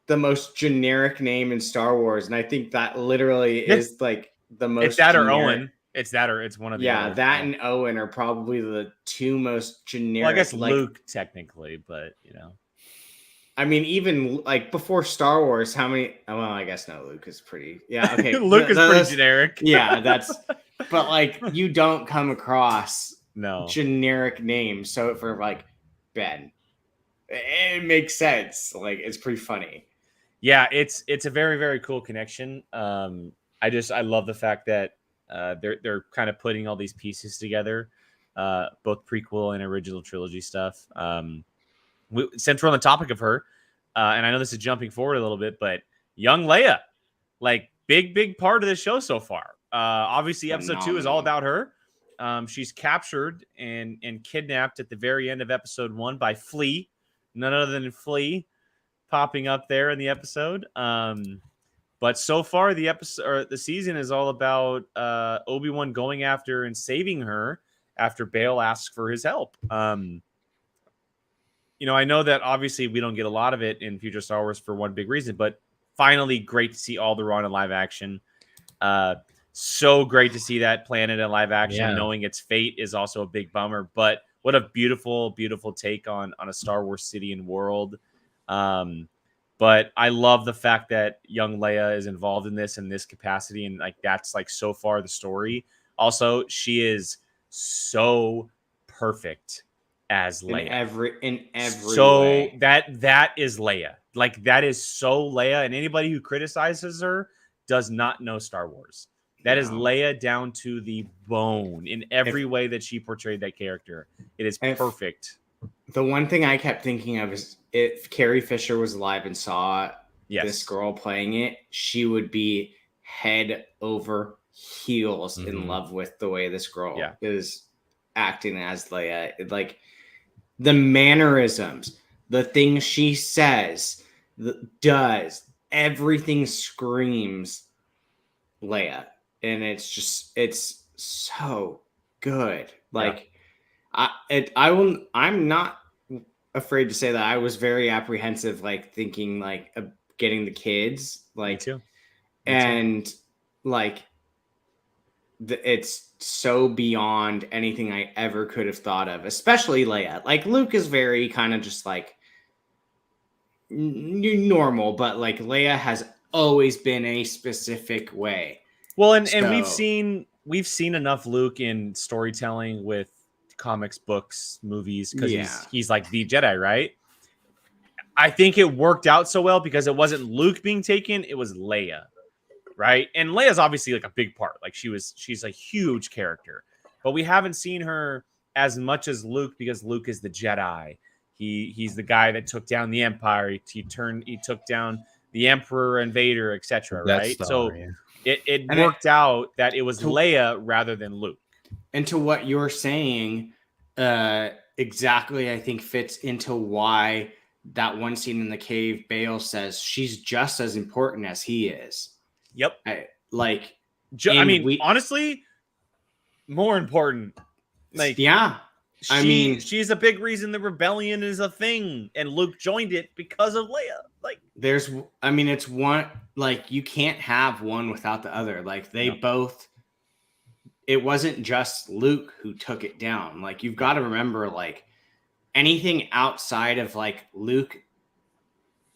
the most generic name in Star Wars, and I think that literally is like the most. It's that generic. or Owen. It's that or it's one of the other. That and Owen are probably the two most generic. Well, I guess like, Luke technically, but I mean, even like before Star Wars, how many? Well, I guess no. Luke is pretty. Yeah, okay. Luke is pretty generic. Yeah, that's. But like, you don't come across no generic names. So for like Ben, it makes sense. Like, it's pretty funny. Yeah, it's a very, very cool connection. I love the fact that they're kind of putting all these pieces together, both prequel and original trilogy stuff. Since we're on the topic of her, and I know this is jumping forward a little bit, but young Leia, like big part of the show so far. Obviously, episode 2 is all about her. She's captured and kidnapped at the very end of episode 1 by Flea, none other than Flea, popping up there in the episode. But so far the episode or the season is all about Obi-Wan going after and saving her after Bail asks for his help. I know that obviously we don't get a lot of it in future Star Wars for one big reason, but finally great to see Alderaan in live action. So great to see that planet in live action. Knowing its fate is also a big bummer, but what a beautiful, beautiful take on a Star Wars city and world. But I love the fact that young Leia is involved in this capacity, and like that's like so far the story. Also, she is so perfect as Leia in every so way. that is Leia. Like, that is so Leia, and anybody who criticizes her does not know Star Wars. That is Leia down to the bone in every way that she portrayed that character. It is perfect. The one thing I kept thinking of is if Carrie Fisher was alive and saw this girl playing it, she would be head over heels in love with the way this girl is acting as Leia. Like, the mannerisms, the things she says, does, everything screams Leia. And it's so good. Like, I'm not afraid to say that I was very apprehensive, like thinking like getting the kids, like, Me too. And like it's so beyond anything I ever could have thought of, especially Leia. Like, Luke is very kind of just like normal, but like Leia has always been a specific way. Well, and we've seen enough Luke in storytelling with comics, books, movies, because he's like the Jedi, right? I think it worked out so well because it wasn't Luke being taken, it was Leia, right? And Leia's obviously like a big part. Like, she's a huge character, but we haven't seen her as much as Luke because Luke is the Jedi. He's the guy that took down the Empire. He took down the Emperor and Vader, etc. Right? It worked out that it was Leia rather than Luke. And to what you're saying, exactly, I think fits into why that one scene in the cave, Bail says she's just as important as he is. Yep. Honestly, more important. Like, she's a big reason the rebellion is a thing, and Luke joined it because of Leia. Like, it's one, like, you can't have one without the other. Like, they both. It wasn't just Luke who took it down. Like, you've got to remember, like, anything outside of like Luke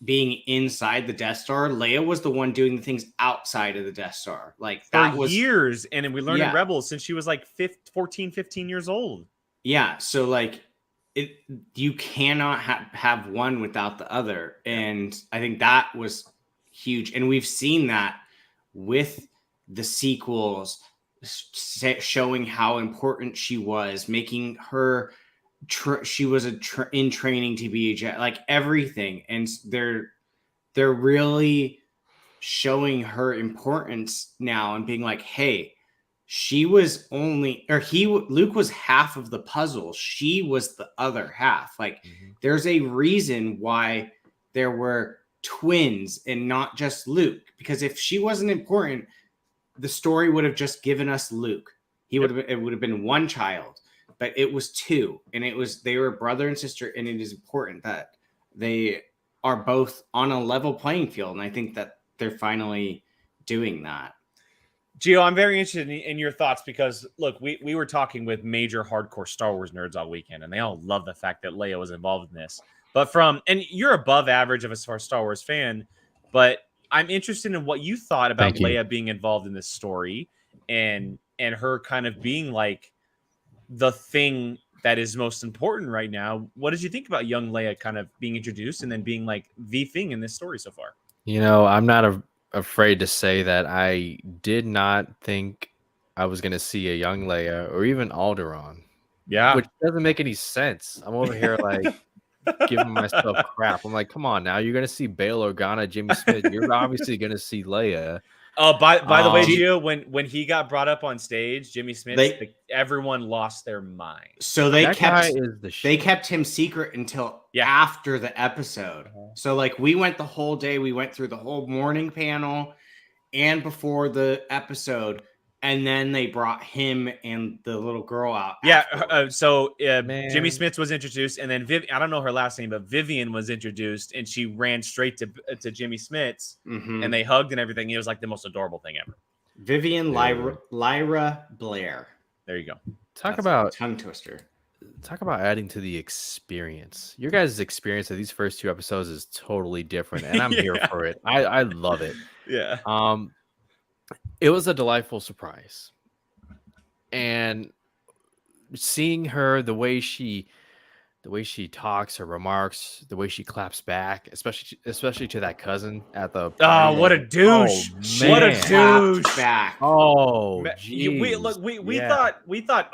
being inside the Death Star, Leia was the one doing the things outside of the Death Star. Like, that was years. And we learned in Rebels since she was like 14, 15 years old. Yeah. So like you cannot have one without the other. And I think that was huge. And we've seen that with the sequels, showing how important she was, making her she was in training to be a Jedi, like everything. And they're really showing her importance now and being like, hey, she was only, or Luke was half of the puzzle. She was the other half. Like, there's a reason why there were twins and not just Luke. Because if she wasn't important, the story would have just given us Luke. It would have been one child, but it was two, and they were brother and sister. And it is important that they are both on a level playing field. And I think that they're finally doing that. Gio, I'm very interested in your thoughts because, look, we were talking with major hardcore Star Wars nerds all weekend, and they all love the fact that Leia was involved in this. But and you're above average of a Star Wars fan, but I'm interested in what you thought about Leia being involved in this story and her kind of being like the thing that is most important right now. What did you think about young Leia kind of being introduced and then being like the thing in this story so far? I'm not afraid to say that I did not think I was going to see a young Leia or even Alderaan. Yeah. Which doesn't make any sense. I'm over here like giving myself crap. I'm like, come on now. You're going to see Bail Organa, Jimmy Smith. You're obviously going to see Leia. Oh, by the way, Gio, when he got brought up on stage, Jimmy Smith, everyone lost their mind. So they kept him secret until after the episode. So like we went the whole day, we went through the whole morning panel and before the episode, and then they brought him and the little girl out. So Jimmy Smith was introduced, and then I don't know her last name, but Vivian was introduced, and she ran straight to Jimmy Smith's, and they hugged and everything. It was like the most adorable thing ever. Vivian Lyra Blair. There you go. Talk about tongue twister. Talk about adding to the experience. Your guys' experience of these first two episodes is totally different, and I'm here for it. I love it. Yeah. It was a delightful surprise, and seeing her, the way she talks, her remarks, the way she claps back, especially to that cousin at the party. What a douche! What a douche! Back. Oh, we thought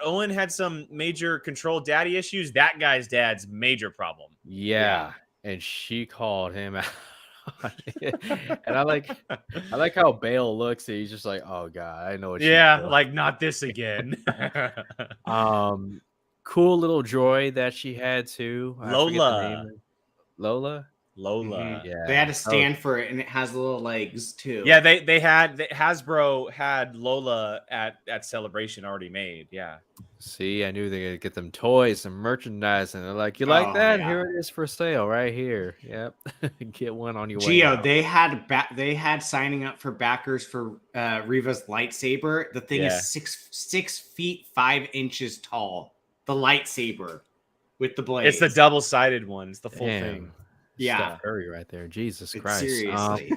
Owen had some major control daddy issues. That guy's dad's major problem. Yeah. And she called him out. And I like how Bale looks. He's just like, oh god, I know what. Like not this again. Cool little droid that she had too. Lola. Mm-hmm. Yeah, they had to stand for it, and it has little legs too. Yeah, Hasbro had Lola at Celebration already made. Yeah. See, I knew they could get them toys and merchandise, and they're like, "You like that? Yeah. Here it is for sale, right here. Yep, get one on your way." Gio, they had signing up for backers for Reva's lightsaber. The thing is 6 feet 5 inches tall. The lightsaber with the blade. It's the double-sided one. It's the full thing. Yeah, Curry right there. Jesus Christ. Seriously.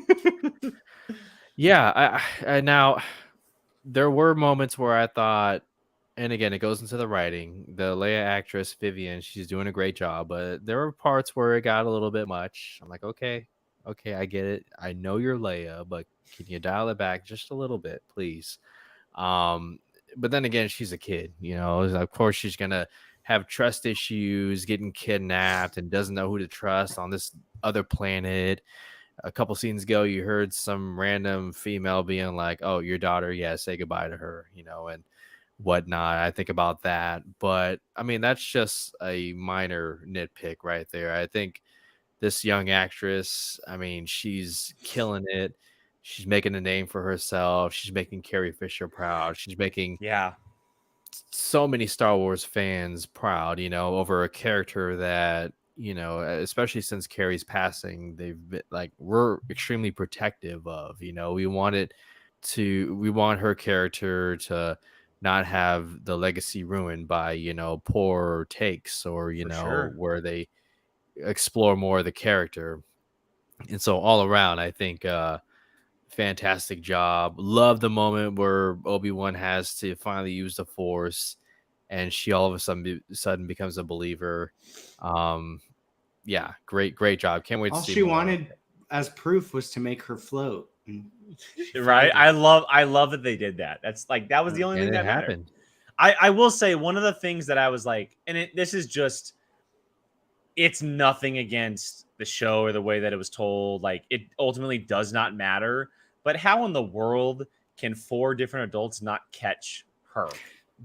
I now there were moments where I thought, and again, it goes into the writing. The Leia actress Vivian, she's doing a great job, but there were parts where it got a little bit much. I'm like, okay, I get it. I know you're Leia, but can you dial it back just a little bit, please? But then again, she's a kid, of course she's gonna have trust issues, getting kidnapped, and doesn't know who to trust on this other planet. A couple scenes ago, you heard some random female being like, oh, your daughter, say goodbye to her, and whatnot. I think about that. But I mean, that's just a minor nitpick right there. I think this young actress, I mean, she's killing it. She's making a name for herself. She's making Carrie Fisher proud. She's making so many Star Wars fans proud, over a character that, especially since Carrie's passing, they've been like, we're extremely protective of, we want her character to not have the legacy ruined by, poor takes or, where they explore more of the character. And so all around, I think, fantastic job. Love the moment where Obi-Wan has to finally use the Force and she all of a sudden becomes a believer. Great job. Can't wait to see more. as proof was to make her float. Right? I love that they did that. That's like that was the only And thing it that mattered. happened. I will say one of the things that I was like, and this is just, it's nothing against the show or the way that it was told. Like, it ultimately does not matter. But how in the world can 4 different adults not catch her?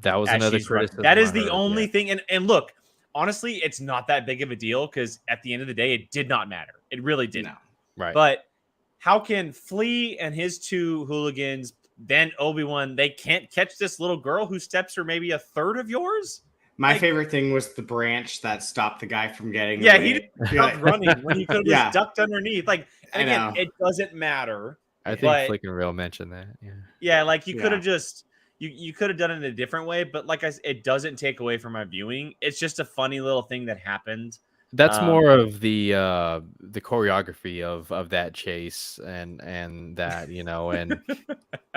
That was another criticism. That is the only thing. And look, honestly, it's not that big of a deal because at the end of the day, it did not matter. It really didn't. No. Right. But how can Flea and his 2 hooligans, then Obi-Wan, they can't catch this little girl who steps for maybe a third of yours? My favorite thing was the branch that stopped the guy from getting Yeah, away. he just stopped running when he could have just ducked underneath. Like, and I again, know. it doesn't matter. I think Flick and Real mentioned that. Yeah, like you could have just you could have done it in a different way, but like I said, it doesn't take away from my viewing. It's just a funny little thing that happened. That's more of the choreography of that chase and that, you know, and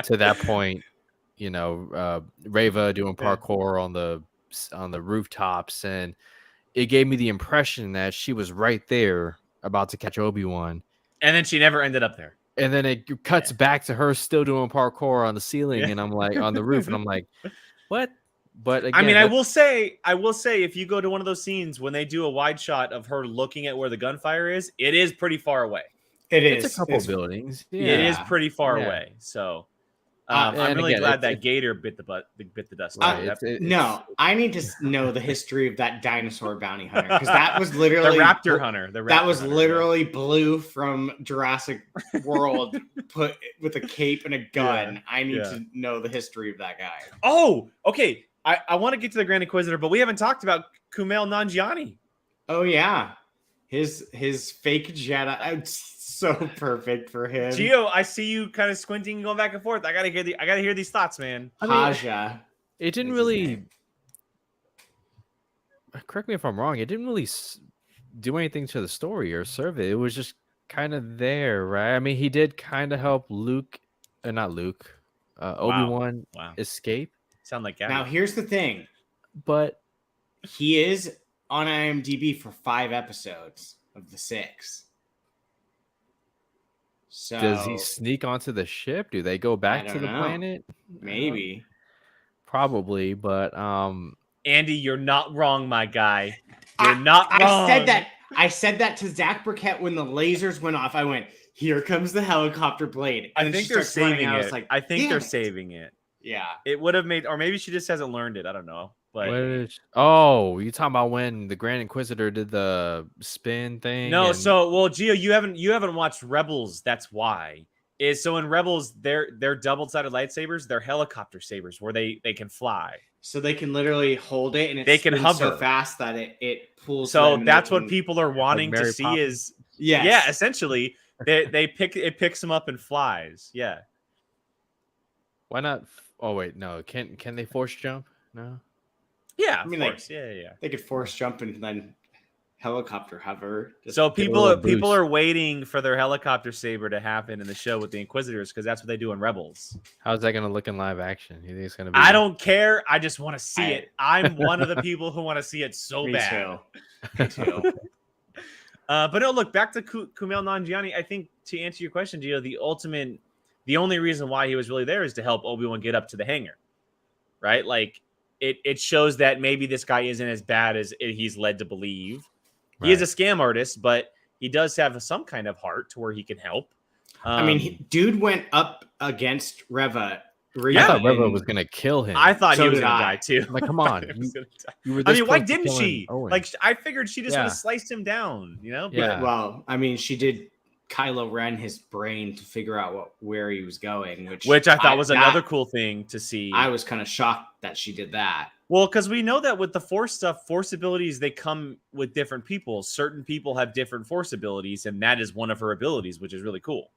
to that point, you know, Reva doing parkour on the rooftops, and it gave me the impression that she was right there about to catch Obi-Wan, and then she never ended up there. And then it cuts back to her still doing parkour on the ceiling, and I'm like on the roof, and I'm like, what? But again, I mean, I will say, if you go to one of those scenes when they do a wide shot of her looking at where the gunfire is, it is pretty far away. It's a couple buildings. Yeah. It is pretty far away. So I'm really glad that Gator bit the dust. No, I need to know the history of that dinosaur bounty hunter, because that was literally the raptor hunter. That was literally Blue from Jurassic World put with a cape and a gun. I need to know the history of that guy. Oh, okay. I want to get to the Grand Inquisitor, but we haven't talked about Kumail Nanjiani. Oh yeah, his fake Jedi. So perfect for him. Gio, I see you kind of squinting and going back and forth. I gotta hear these thoughts, man. Haja. It didn't really. Correct me if I'm wrong. It didn't really do anything to the story or serve it. It was just kind of there, right? I mean, he did kind of help Obi-Wan escape. Sound like Gabby. Now here's the thing, but he is on IMDb for 5 episodes of the 6. So, does he sneak onto the ship? Do they go back to the planet? Maybe. Probably, but Andy, you're not wrong, my guy. You're not wrong. I said that to Zach Burkett when the lasers went off. I went, here comes the helicopter blade. And I think they're saving it. Like, I think they're saving it. Yeah. It would have made, or maybe she just hasn't learned it. I don't know. But you talking about when the Grand Inquisitor did the spin thing? No, Gio, you haven't watched Rebels. That's why. So in Rebels, they're double-sided lightsabers. They're helicopter sabers where they can fly. So they can literally hold it, and they can hover so fast that it pulls. So that's what people are wanting to see is essentially they picks them up and flies. Yeah. Why not? Oh wait, no. Can they force jump? No. Yeah, I mean, they could force jump and then helicopter hover. So people are waiting for their helicopter saber to happen in the show with the Inquisitors because that's what they do in Rebels. How's that going to look in live action? You think it's going to be? I don't care. I just want to see it. I'm one of the people who want to see it so bad. Me too. But no, look, back to Kumail Nanjiani. I think to answer your question, Gio, the only reason why he was really there is to help Obi-Wan get up to the hangar, right? Like. It shows that maybe this guy isn't as bad as he's led to believe. Right. He is a scam artist, but he does have some kind of heart to where he can help. I mean, dude went up against Reva. I thought Reva was going to kill him. I thought he was going to die too. Like, come on. Why didn't she? Like, I figured she just would have sliced him down, you know? Yeah. But, well, I mean, she did Kylo Ren his brain to figure out where he was going, which I thought was another cool thing to see. I was kind of shocked that she did that. Well, because we know that with the Force stuff, Force abilities, they come with different people. Certain people have different Force abilities, and that is one of her abilities, which is really cool.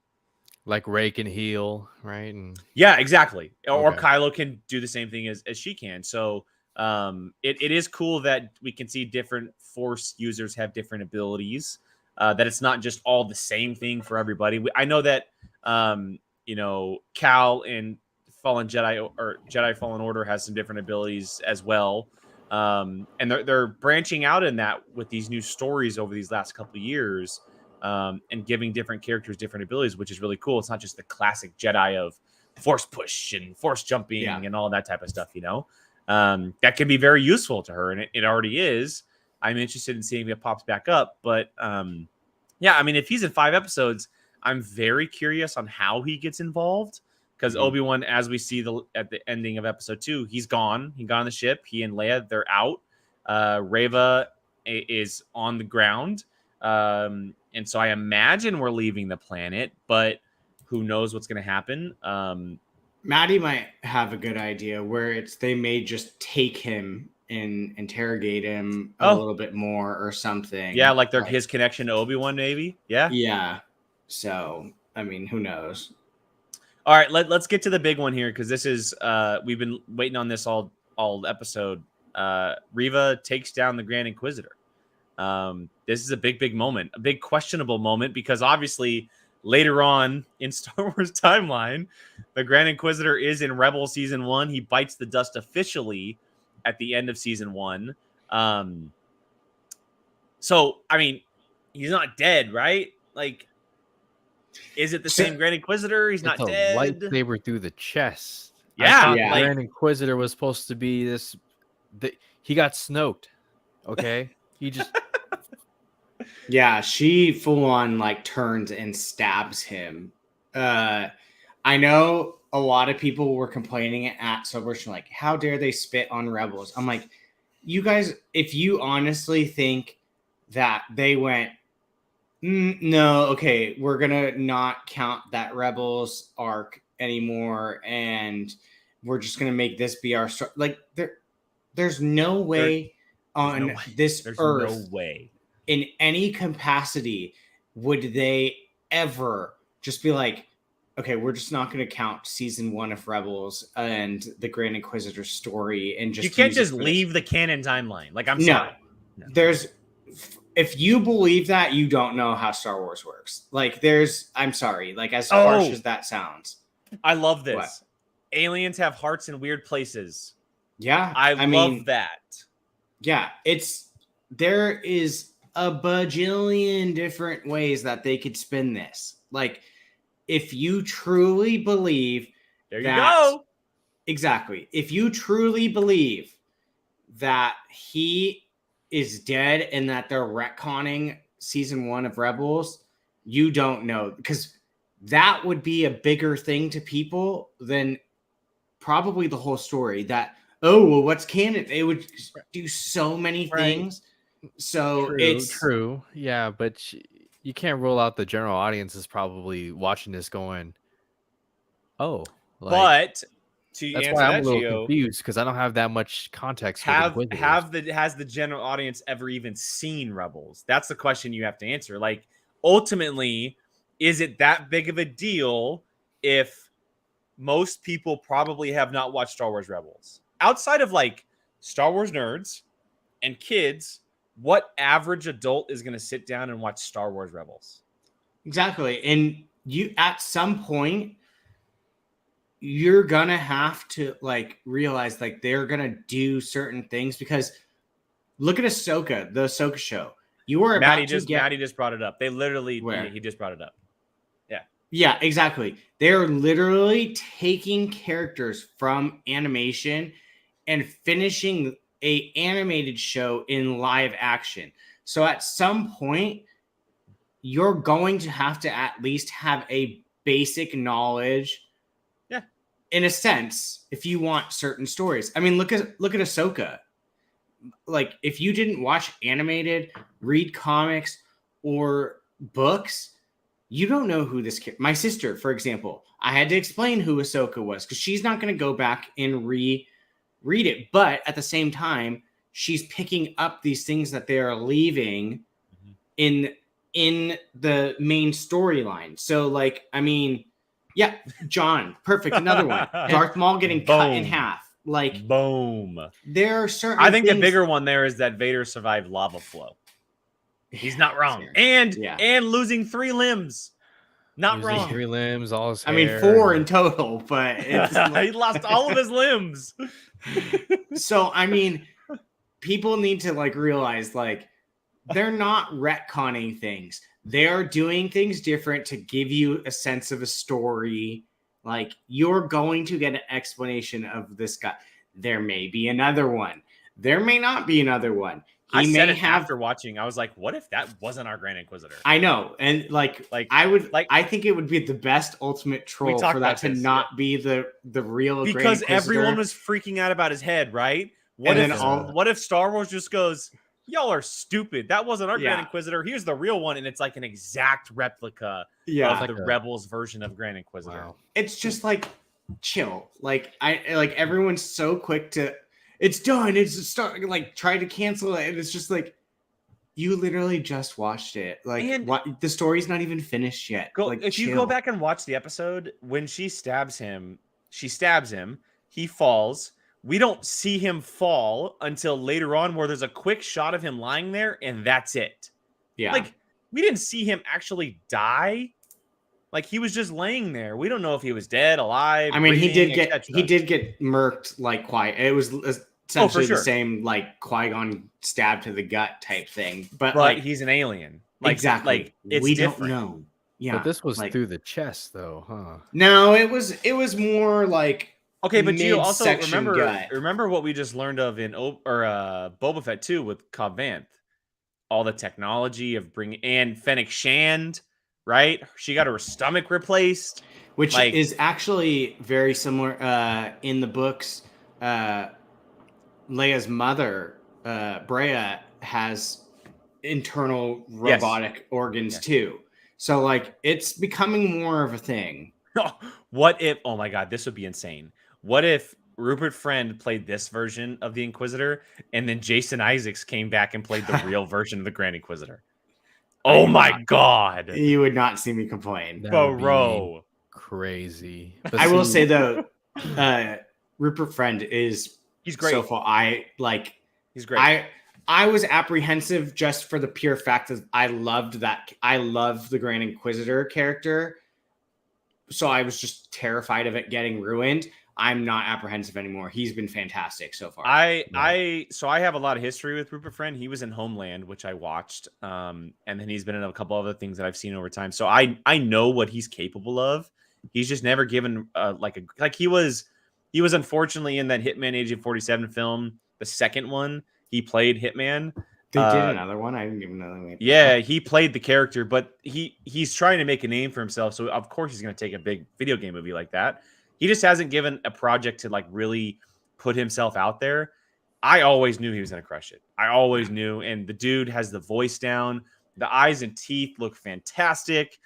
Like Rey can heal, right? Yeah, exactly. Or Kylo can do the same thing as she can. So it is cool that we can see different Force users have different abilities. That it's not just all the same thing for everybody. I know that, Cal in Fallen Jedi or Jedi Fallen Order has some different abilities as well. And they're branching out in that with these new stories over these last couple of years and giving different characters different abilities, which is really cool. It's not just the classic Jedi of force push and force jumping and all that type of stuff, that can be very useful to her. And it already is. I'm interested in seeing if it pops back up. But if he's in 5 episodes, I'm very curious on how he gets involved. Because Obi-Wan, as we see at the ending of episode 2, he's gone. He got on the ship. He and Leia, they're out. Reva is on the ground. And so I imagine we're leaving the planet, but who knows what's going to happen. Maddie might have a good idea where they may just take him and interrogate him a little bit more or something. Yeah, like his connection to Obi-Wan, maybe. Yeah. Yeah. So, who knows? All right, let's get to the big one here, because this is we've been waiting on this all episode. Reva takes down the Grand Inquisitor. This is a big moment, a big questionable moment, because obviously later on in Star Wars timeline, the Grand Inquisitor is in Rebels season 1. He bites the dust officially at the end of season 1. So he's not dead, right? Like, is it the same Grand Inquisitor? He's not dead. Lightsaber through the chest. Yeah, Grand Inquisitor was supposed to be this. He got Snoked. Okay, he just. Yeah, she full on turns and stabs him. I know a lot of people were complaining at Celebration, like, how dare they spit on Rebels? I'm like, you guys, if you honestly think that they went, no, okay, we're gonna not count that Rebels arc anymore, and we're just gonna make this be our story. Like, there's no way on this earth, no way, in any capacity, would they ever just be like, okay, we're just not going to count season 1 of Rebels and the Grand Inquisitor story, and just you can't just leave the canon timeline. Like, I'm sorry. No. If you believe that, you don't know how Star Wars works. Like, I'm sorry. Like, as harsh as that sounds. I love this. What? Aliens have hearts in weird places. Yeah. I love that. Yeah. There is a bajillion different ways that they could spin this. Like, if you truly believe there you go. Exactly. If you truly believe that he is dead and that they're retconning season 1 of Rebels, you don't know, because that would be a bigger thing to people than probably the whole story. That, what's canon? They would do so many things. So it's true. Yeah, but you can't rule out the general audience is probably watching this going, but to that's answer why I'm that, a little Gio, confused, because I don't have that much context. Has the general audience ever even seen Rebels? That's the question you have to answer. Like, ultimately, is it that big of a deal if most people probably have not watched Star Wars Rebels? Outside of Star Wars nerds and kids, what average adult is going to sit down and watch Star Wars Rebels? Exactly. And you, at some point, you're going to have to realize they're going to do certain things, because look at Ahsoka, the Ahsoka show. You were Maddie just brought it up. They literally, he just brought it up. Yeah. Yeah, exactly. They're literally taking characters from animation and finishing a animated show in live action. So at some point, you're going to have to at least have a basic knowledge, in a sense, if you want certain stories. I mean, look at Ahsoka. Like, if you didn't watch animated, read comics or books, you don't know who this kid. My sister, for example, I had to explain who Ahsoka was, because she's not going to go back and read it, but at the same time, she's picking up these things that they are leaving in the main storyline. So, yeah, John, perfect. Another one. Darth Maul getting cut in half. Boom. There are certain. I think the bigger one there is that Vader survived lava flow. He's not wrong, and losing 3 limbs. Not wrong. 3 limbs, all his hair. 4 in total, but he lost all of his limbs. So, people need to realize they're not retconning things. they are doing things different to give you a sense of a story. Like, you're going to get an explanation of this guy. There may be another one. There may not be another one. I said it after watching. I was like, what if that wasn't our Grand Inquisitor? I know. And I think it would be the best ultimate troll for that to not be the real Grand Inquisitor. Because everyone was freaking out about his head, right? What if Star Wars just goes, y'all are stupid. That wasn't our Grand Inquisitor. Here's the real one. And it's like an exact replica of the Rebels version of Grand Inquisitor. Wow. It's just like, chill. Like, everyone's so quick to, it's done. It's try to cancel it. And it's just like, you literally just watched it. Like, the story's not even finished yet. If you go back and watch the episode, when she stabs him, he falls. We don't see him fall until later on, where there's a quick shot of him lying there, and that's it. Yeah. Like, we didn't see him actually die. Like, he was just laying there. We don't know if he was dead, alive. I mean, he did get murked like quiet. It was essentially the same, like, Qui-Gon stab to the gut type thing. But like, he's an alien. Exactly. Like, it's we different. don't know. Yeah. But this was through the chest, though, huh? No, it was more like. Okay, but you also remember what we just learned of in Boba Fett 2 with Cobb Vanth. All the technology of bringing, and Fennec Shand, right? She got her stomach replaced. Which is actually very similar in the books. Leia's mother, Breya, has internal robotic organs too. So like, it's becoming more of a thing. What if, oh my God, this would be insane. What if Rupert Friend played this version of the Inquisitor, and then Jason Isaacs came back and played the real version of the Grand Inquisitor? Oh my God. You would not see me complain. Bro. Crazy. But I will say though, Rupert Friend he's great. So far, he's great. I was apprehensive just for the pure fact that I loved the Grand Inquisitor character. So I was just terrified of it getting ruined. I'm not apprehensive anymore. He's been fantastic so far. So I have a lot of history with Rupert Friend. He was in Homeland, which I watched. And then he's been in a couple other things that I've seen over time. So I know what he's capable of. He's just never given he was unfortunately in that Hitman Agent 47 film, the second one. He played Hitman. They did another one. I didn't even know. Yeah, he played the character, but he's trying to make a name for himself. So of course he's going to take a big video game movie like that. He just hasn't given a project to like really put himself out there. I always knew he was going to crush it. I always knew. And the dude has the voice down. The eyes and teeth look fantastic.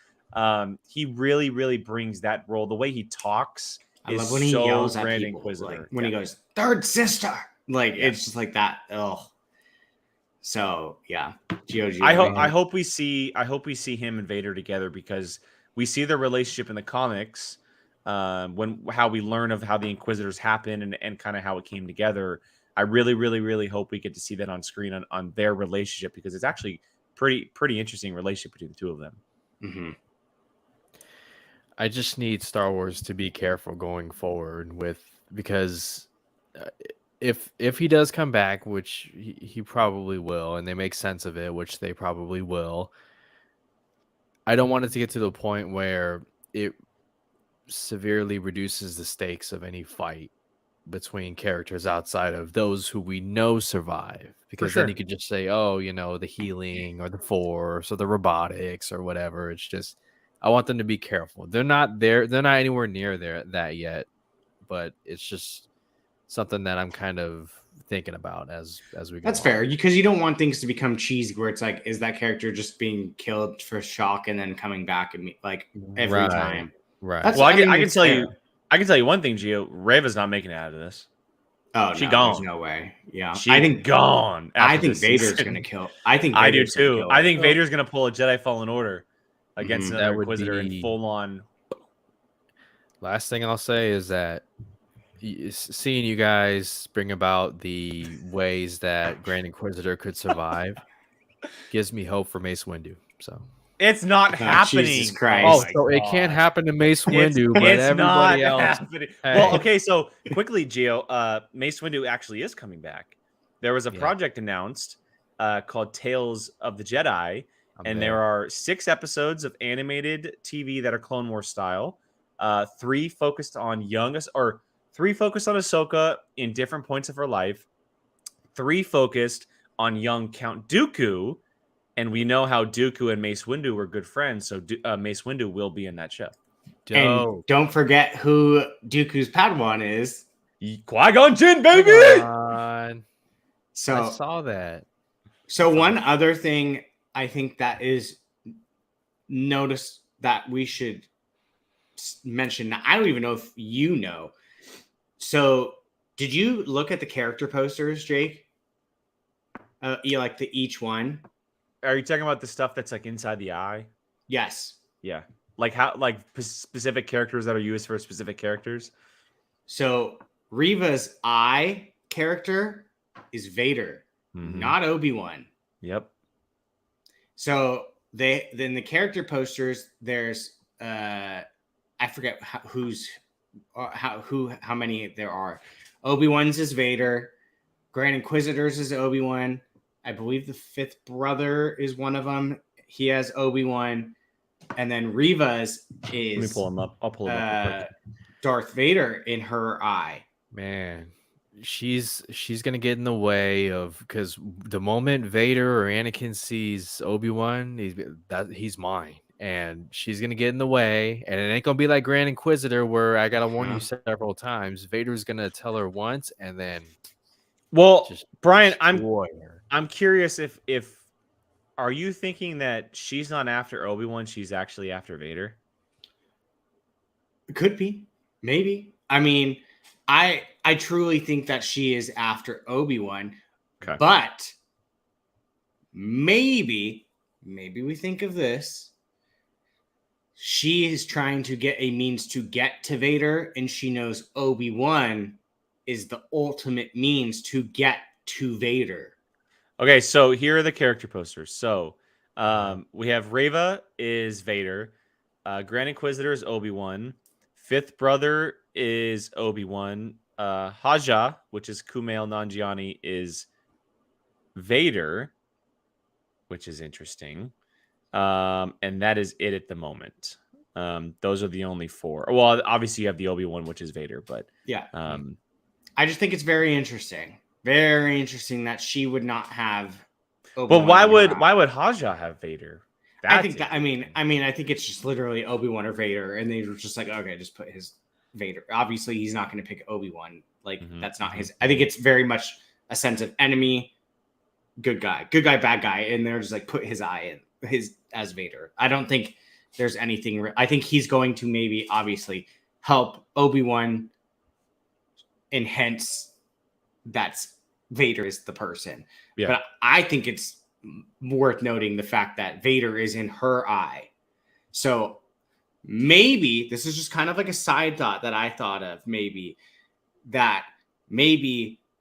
He really, really brings that role. The way he talks. I love when he yells at Grand people. Inquisitor. Like, when he goes, "Third sister." Like, it's just like that. Oh. So yeah, I hope we see him and Vader together, because we see their relationship in the comics. How we learn of how the Inquisitors happen and kind of how it came together. I really, really, really hope we get to see that on screen on their relationship, because it's actually pretty interesting relationship between the two of them. Mm-hmm. I just need Star Wars to be careful going forward because if he does come back, which he probably will, and they make sense of it, which they probably will, I don't want it to get to the point where it severely reduces the stakes of any fight between characters outside of those who we know survive, because then you could just say, oh, the healing or the Force or the robotics or whatever. It's just, I want them to be careful. They're not anywhere near that yet, but it's just something that I'm kind of thinking about as we go. That's fair, because you don't want things to become cheesy where it's like, is that character just being killed for shock and then coming back and every time? Right. Well, I can tell you one thing, Gio. Reva's not making it out of this. Oh, she no, gone. There's no way. Yeah, I think gone. I think Vader's going to kill. I do too. I think Vader's going to pull a Jedi Fallen Order against another Inquisitor and full on. Last thing I'll say is that seeing you guys bring about the ways that Grand Inquisitor could survive gives me hope for Mace Windu. So it's not happening. Jesus Christ. Oh, so it can't happen to Mace Windu, but everybody else. Hey. Well, okay, so quickly, Gio, Mace Windu actually is coming back. There was a project announced called Tales of the Jedi, and there are 6 episodes of animated TV that are Clone Wars style. 3 focused on or 3 focused on Ahsoka in different points of her life. 3 focused on young Count Dooku, and we know how Dooku and Mace Windu were good friends, so Mace Windu will be in that show. And don't forget who Dooku's Padawan is. Qui-Gon Jinn, baby! So I saw that. So one other thing I think that is notice that we should mention. I don't even know if you know. So did you look at the character posters, Jake? You like each one? Are you talking about the stuff that's like inside the eye? Yes. Yeah. Like specific characters that are used for specific characters. So Reva's eye character is Vader, not Obi-Wan. Yep. So then the character posters, there's I forget how many there are. Obi-Wan's is Vader, Grand Inquisitor's is Obi-Wan. I believe the 5th brother is one of them. He has Obi-Wan, and then Reva's is. Let me pull him up. I'll pull him up. Darth Vader in her eye. Man, she's gonna get in the way of, because the moment Vader or Anakin sees Obi-Wan, he's mine, and she's gonna get in the way, and it ain't gonna be like Grand Inquisitor where I gotta warn you several times. Vader's gonna tell her once, and then. Well, Brian, I'm curious if are you thinking that she's not after Obi-Wan, she's actually after Vader? It could be, maybe. I mean, I truly think that she is after Obi-Wan, but maybe we think of this. She is trying to get a means to get to Vader, and she knows Obi-Wan is the ultimate means to get to Vader. Okay, so here are the character posters. So we have Reva is Vader, Grand Inquisitor is Obi-Wan, 5th brother is Obi-Wan, Haja, which is Kumail Nanjiani, is Vader, which is interesting. And that is it at the moment. Those are the only 4. Well, obviously you have the Obi-Wan, which is Vader, but yeah. I just think it's very interesting. Very interesting that she would not have. But why would Haja have Vader? I think it's just literally Obi-Wan or Vader, and they were just like, okay, just put his Vader. Obviously, he's not going to pick Obi-Wan. Like that's not his. I think it's very much a sense of enemy, good guy, bad guy, and they're just like put his eye in as Vader. I don't think there's anything. I think he's going to maybe obviously help Obi-Wan, and hence that's Vader is the person. Yeah. But I think it's worth noting the fact that Vader is in her eye. So maybe this is just kind of like a side thought that I thought of, maybe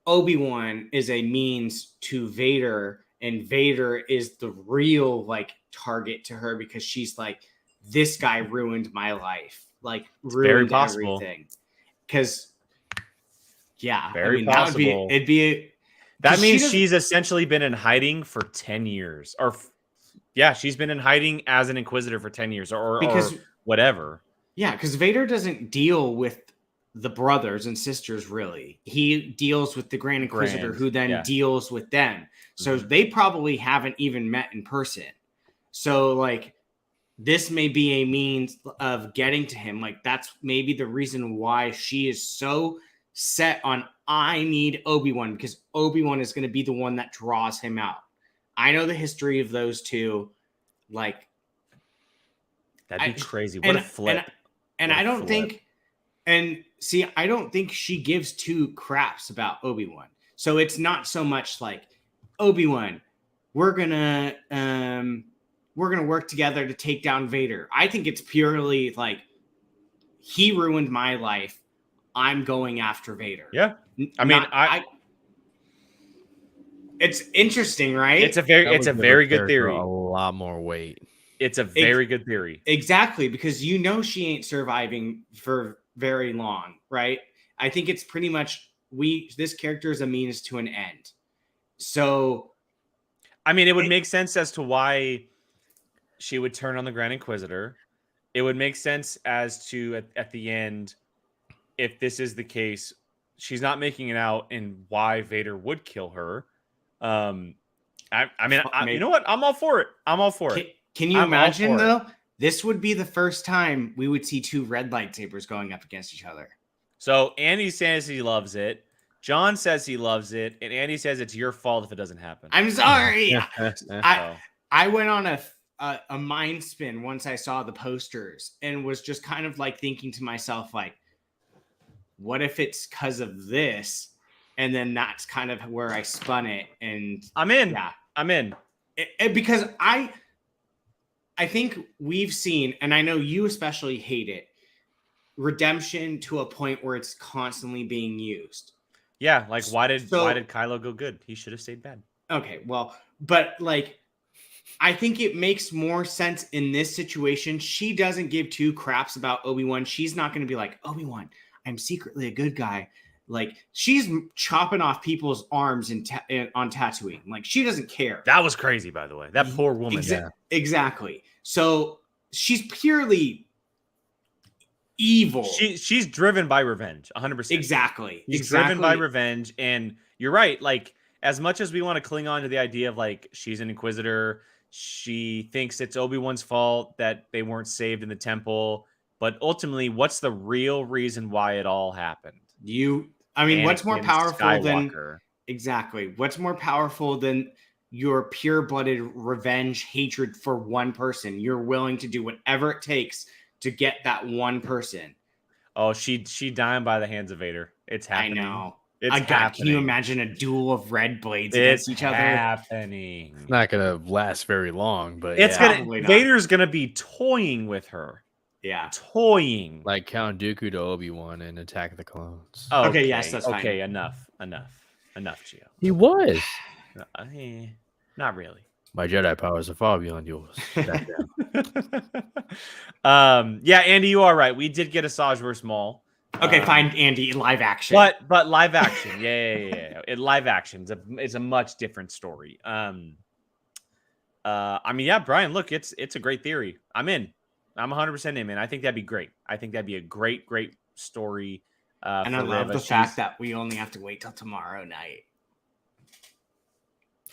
Obi-Wan is a means to Vader, and Vader is the real like target to her because she's like, this guy ruined my life, like ruined everything. Because possible. That means she's essentially been in hiding for 10 years. She's been in hiding as an Inquisitor for 10 years or whatever. Yeah, because Vader doesn't deal with the brothers and sisters, really. He deals with the Grand Inquisitor, who then deals with them. So they probably haven't even met in person. So, like, this may be a means of getting to him. Like, that's maybe the reason why she is so set on, I need Obi-Wan, because Obi-Wan is going to be the one that draws him out. I know the history of those two. Like, that'd be crazy. What a flip. And I don't think, and see, I don't think she gives 2 craps about Obi-Wan. So it's not so much like, Obi-Wan, we're gonna work together to take down Vader. I think it's purely like, he ruined my life, I'm going after Vader. Yeah. I mean, it's interesting, right? It's a very good theory. A lot more weight. It's a very good theory. Exactly, because she ain't surviving for very long, right? I think it's pretty much this character is a means to an end. So, I mean, it would make sense as to why she would turn on the Grand Inquisitor. It would make sense as to at the end, if this is the case, she's not making it out and why Vader would kill her. I mean, you know what? I'm all for it. I'm all for it. Can you imagine though? This would be the first time we would see two red lightsabers going up against each other. So Andy says he loves it. John says he loves it, and Andy says it's your fault if it doesn't happen. I'm sorry. I went on a mind spin once I saw the posters and was just kind of like thinking to myself, like, what if it's because of this? And then that's kind of where I spun it. And I'm in. Yeah, I'm in. Because I think we've seen, and I know you especially hate it, redemption to a point where it's constantly being used. Yeah, like why did Kylo go good? He should have stayed bad. Okay, well, but like I think it makes more sense in this situation. She doesn't give two craps about Obi-Wan. She's not going to be like, Obi-Wan, I'm secretly a good guy. Like she's chopping off people's arms on Tatooine. Like she doesn't care. That was crazy, by the way. That poor woman. Exactly. So she's purely evil. She's driven by revenge, 100%. Exactly. She's driven by revenge, and you're right. Like as much as we want to cling on to the idea of like she's an Inquisitor, she thinks it's Obi-Wan's fault that they weren't saved in the temple. But ultimately, what's the real reason why it all happened? What's more powerful Skywalker. Exactly. What's more powerful than your pure-blooded revenge, hatred for one person? You're willing to do whatever it takes to get that one person. Oh, she dying by the hands of Vader. It's happening. I know. It's happening. Can you imagine a duel of red blades against each other? Happening. It's not gonna last very long, but Vader's gonna be toying with her. Yeah, toying like Count Dooku to Obi-Wan in Attack of the Clones. Oh, okay, yes, that's fine. Okay, enough, Gio. He was. Not really. My Jedi powers are far beyond yours. Yeah, Andy, you are right. We did get Asajj versus Maul. Okay, fine, Andy, live action. But live action, yeah. Live action is a much different story. Brian, look, it's a great theory. I'm in. I'm 100% in, man. I think that'd be great. I think that'd be a great story. And I love the fact that we only have to wait till tomorrow night.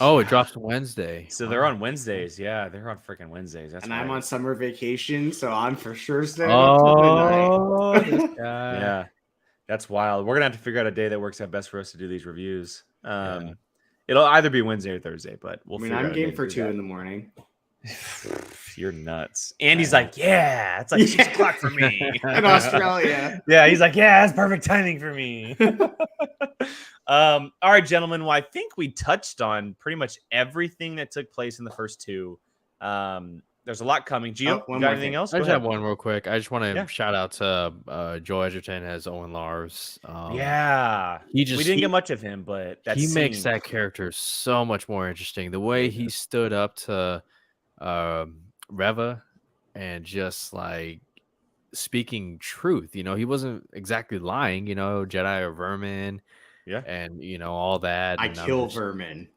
Oh, it drops Wednesday. So they're on Wednesdays. Yeah, they're on freaking Wednesdays. That's I'm on summer vacation, so I'm for sure staying up till midnight. Yeah, that's wild. We're gonna have to figure out a day that works out best for us to do these reviews. It'll either be Wednesday or Thursday, but we'll. I'm game for 2 in the morning. You're nuts. Andy's like, yeah, it's like 6 o'clock for me in Australia. Yeah, he's like, yeah, that's perfect timing for me. All right, gentlemen. Well, I think we touched on pretty much everything that took place in the first two. There's a lot coming. Gio, you got anything else? I just have one real quick. I just want to shout out to Joe Edgerton as Owen Lars. We didn't get much of him, but makes that character so much more interesting. The way he stood up to Reva and just like speaking truth. You know, he wasn't exactly lying. You know, Jedi are vermin. Yeah, and all that. I kill vermin.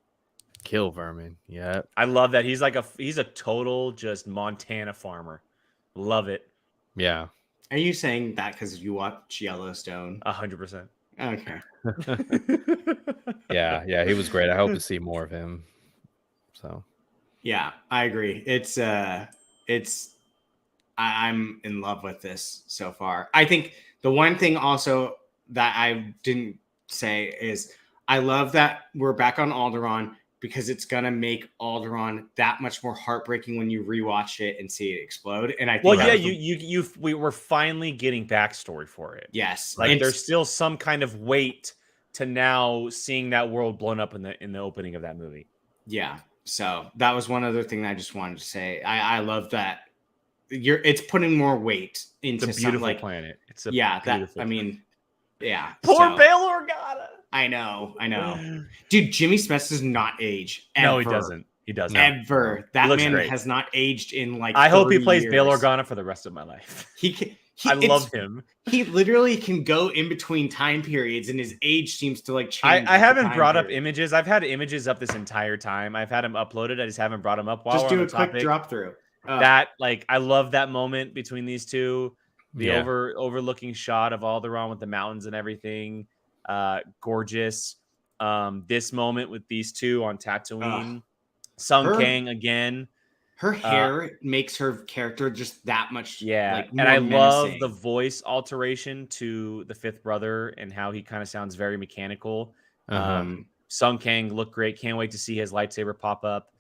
Kill vermin. Yeah, I love that. He's a total just Montana farmer. Love it. Yeah. Are you saying that because you watch Yellowstone? 100%. Okay. Yeah, he was great. I hope to see more of him. So. Yeah, I agree. I'm in love with this so far. I think the one thing also that I didn't say is I love that we're back on Alderaan because it's gonna make Alderaan that much more heartbreaking when you rewatch it and see it explode. And I think we were finally getting backstory for it. Yes, like there's still some kind of weight to now seeing that world blown up in the opening of that movie. Yeah, so that was one other thing I just wanted to say. I love that it's putting more weight into a beautiful planet. It's a beautiful. I mean. Yeah. Poor Bail Organa. I know. Dude, Jimmy Smith does not age. Ever. No, he doesn't. He doesn't. Ever. That man has not aged in like I hope he plays years. Bail Organa for the rest of my life. I love him. He literally can go in between time periods and his age seems to like change. I haven't brought up images. I've had images up this entire time. I've had him uploaded. I just haven't brought him up while just do a quick drop through. That like I love that moment between these two. The Yeah. overlooking shot of Alderaan with the mountains and everything. Gorgeous. This moment with these two on Tatooine. Sung Kang again. Her hair makes her character just that much like more and I love menacing. the voice alteration to the fifth brother and how he kind of sounds very mechanical. Sung Kang looked great. Can't wait to see his lightsaber pop up.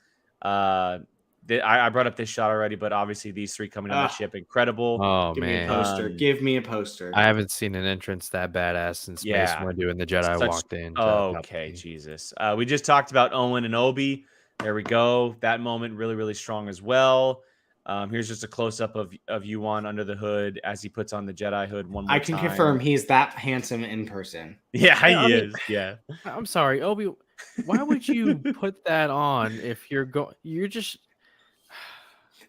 I brought up this shot already, but obviously these three coming on the ship, incredible. Oh, Give man. me a poster. Give me a poster. I haven't seen an entrance that badass since Mace Windu and the Jedi walked in. Okay, Jesus. We just talked about Owen and Obi. There we go. That moment really, really strong as well. Here's just a close-up of Ewan under the hood as he puts on the Jedi hood one more time. I can confirm he's that handsome in person. Yeah, he is. Yeah. I'm sorry, Obi. Why would you put that on if you're going? You're just.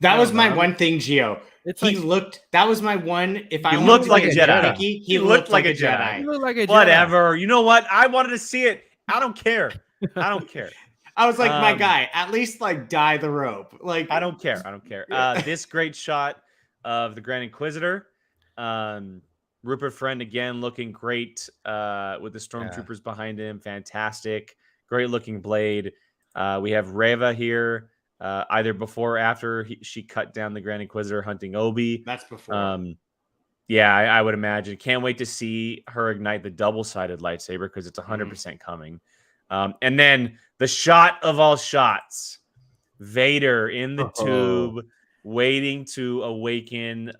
That was my one thing, Gio. That was my one. If I looked like a Jedi, he looked like a Jedi. He looked like a Jedi. Whatever. You know what? I wanted to see it. I don't care. I don't care. I was like, my guy, at least like dye the rope. Like I don't care. This great shot of the Grand Inquisitor. Rupert Friend again looking great with the stormtroopers behind him. Fantastic. Great looking blade. We have Reva here. Either before or after she cut down the Grand Inquisitor hunting Obi. That's before. I would imagine. Can't wait to see her ignite the double-sided lightsaber because it's 100% coming. And then the shot of all shots, Vader in the tube, waiting to awaken,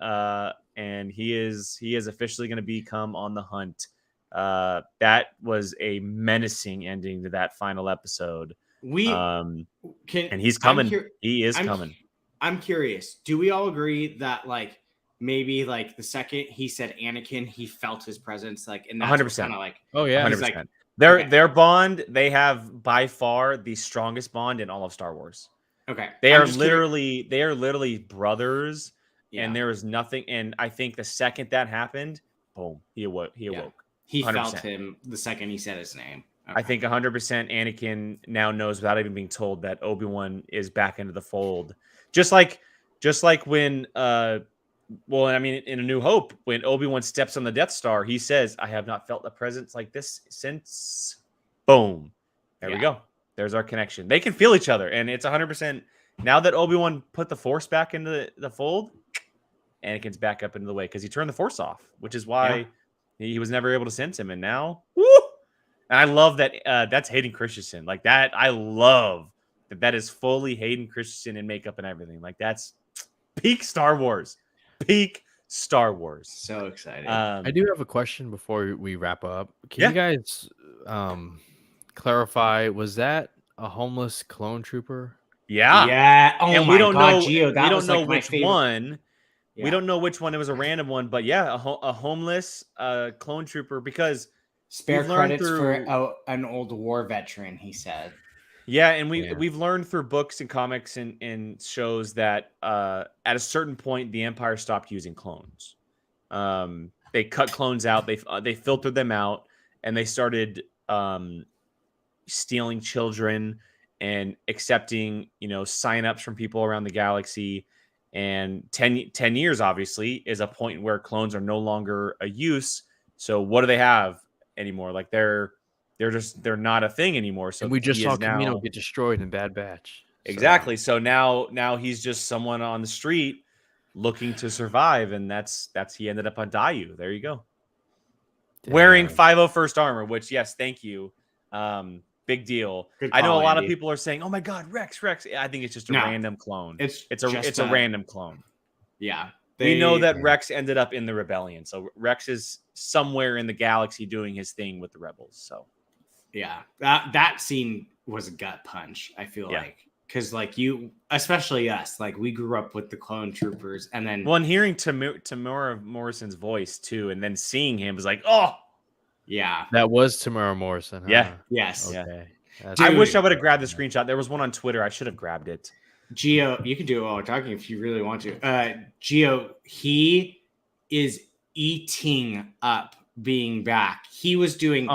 and he is officially going to become on the hunt. That was a menacing ending to that final episode. And he's coming. He is coming. I'm curious. Do we all agree that like maybe like the second he said Anakin, he felt his presence, like, and that's 100%. Kind of like, 100%. Like, Their bond, they have by far the strongest bond in all of Star Wars. Okay, they are literally brothers, and there is nothing. And I think the second that happened, boom, he awoke. He 100%. Felt him the second he said his name. Okay. I think 100% Anakin now knows without even being told that Obi-Wan is back into the fold. Just like when, in A New Hope, when Obi-Wan steps on the Death Star, he says, "I have not felt a presence like this since." Boom. There we go. There's our connection. They can feel each other, and it's 100%. Now that Obi-Wan put the Force back into the fold, Anakin's back up into the way because he turned the Force off, which is why he was never able to sense him. And now, woo! And I love that that's Hayden Christensen. Like that, I love that is fully Hayden Christensen in makeup and everything. Like that's peak Star Wars. Peak Star Wars. So excited. I do have a question before we wrap up. Can you guys clarify, was that a homeless clone trooper? Yeah. Oh, and we don't know. Gio, we don't know like which one. Yeah. We don't know which one. It was a random one, but a homeless clone trooper, because spare credits for an old war veteran, he said. Yeah, and we've learned through books and comics and shows that at a certain point the Empire stopped using clones. They cut clones out. They filtered them out, and they started stealing children and accepting signups from people around the galaxy. And 10 years obviously is a point where clones are no longer a use. So what do they have anymore? Like they're not a thing anymore. So and we just saw Camino get destroyed in Bad Batch. Exactly. So now he's just someone on the street looking to survive, and that's he ended up on Dayu. There you go. Damn. Wearing 501st armor, which yes, thank you. Big deal. I know a lot of people are saying, "Oh my God, Rex!" I think it's just a random clone. It's a random clone. Yeah, we know that Rex ended up in the rebellion, so Rex is somewhere in the galaxy doing his thing with the rebels. So, yeah, that scene was a gut punch. I feel like because like you, especially us, like we grew up with the clone troopers, and then hearing Tamura Morrison's voice too, and then seeing him was like, oh. Yeah, that was Tamura Morrison. Huh? Yeah. Yes. Okay. I wish I would have grabbed the screenshot. There was one on Twitter. I should have grabbed it. Gio, you can do it while we're talking if you really want to. Gio, he is eating up being back. He was doing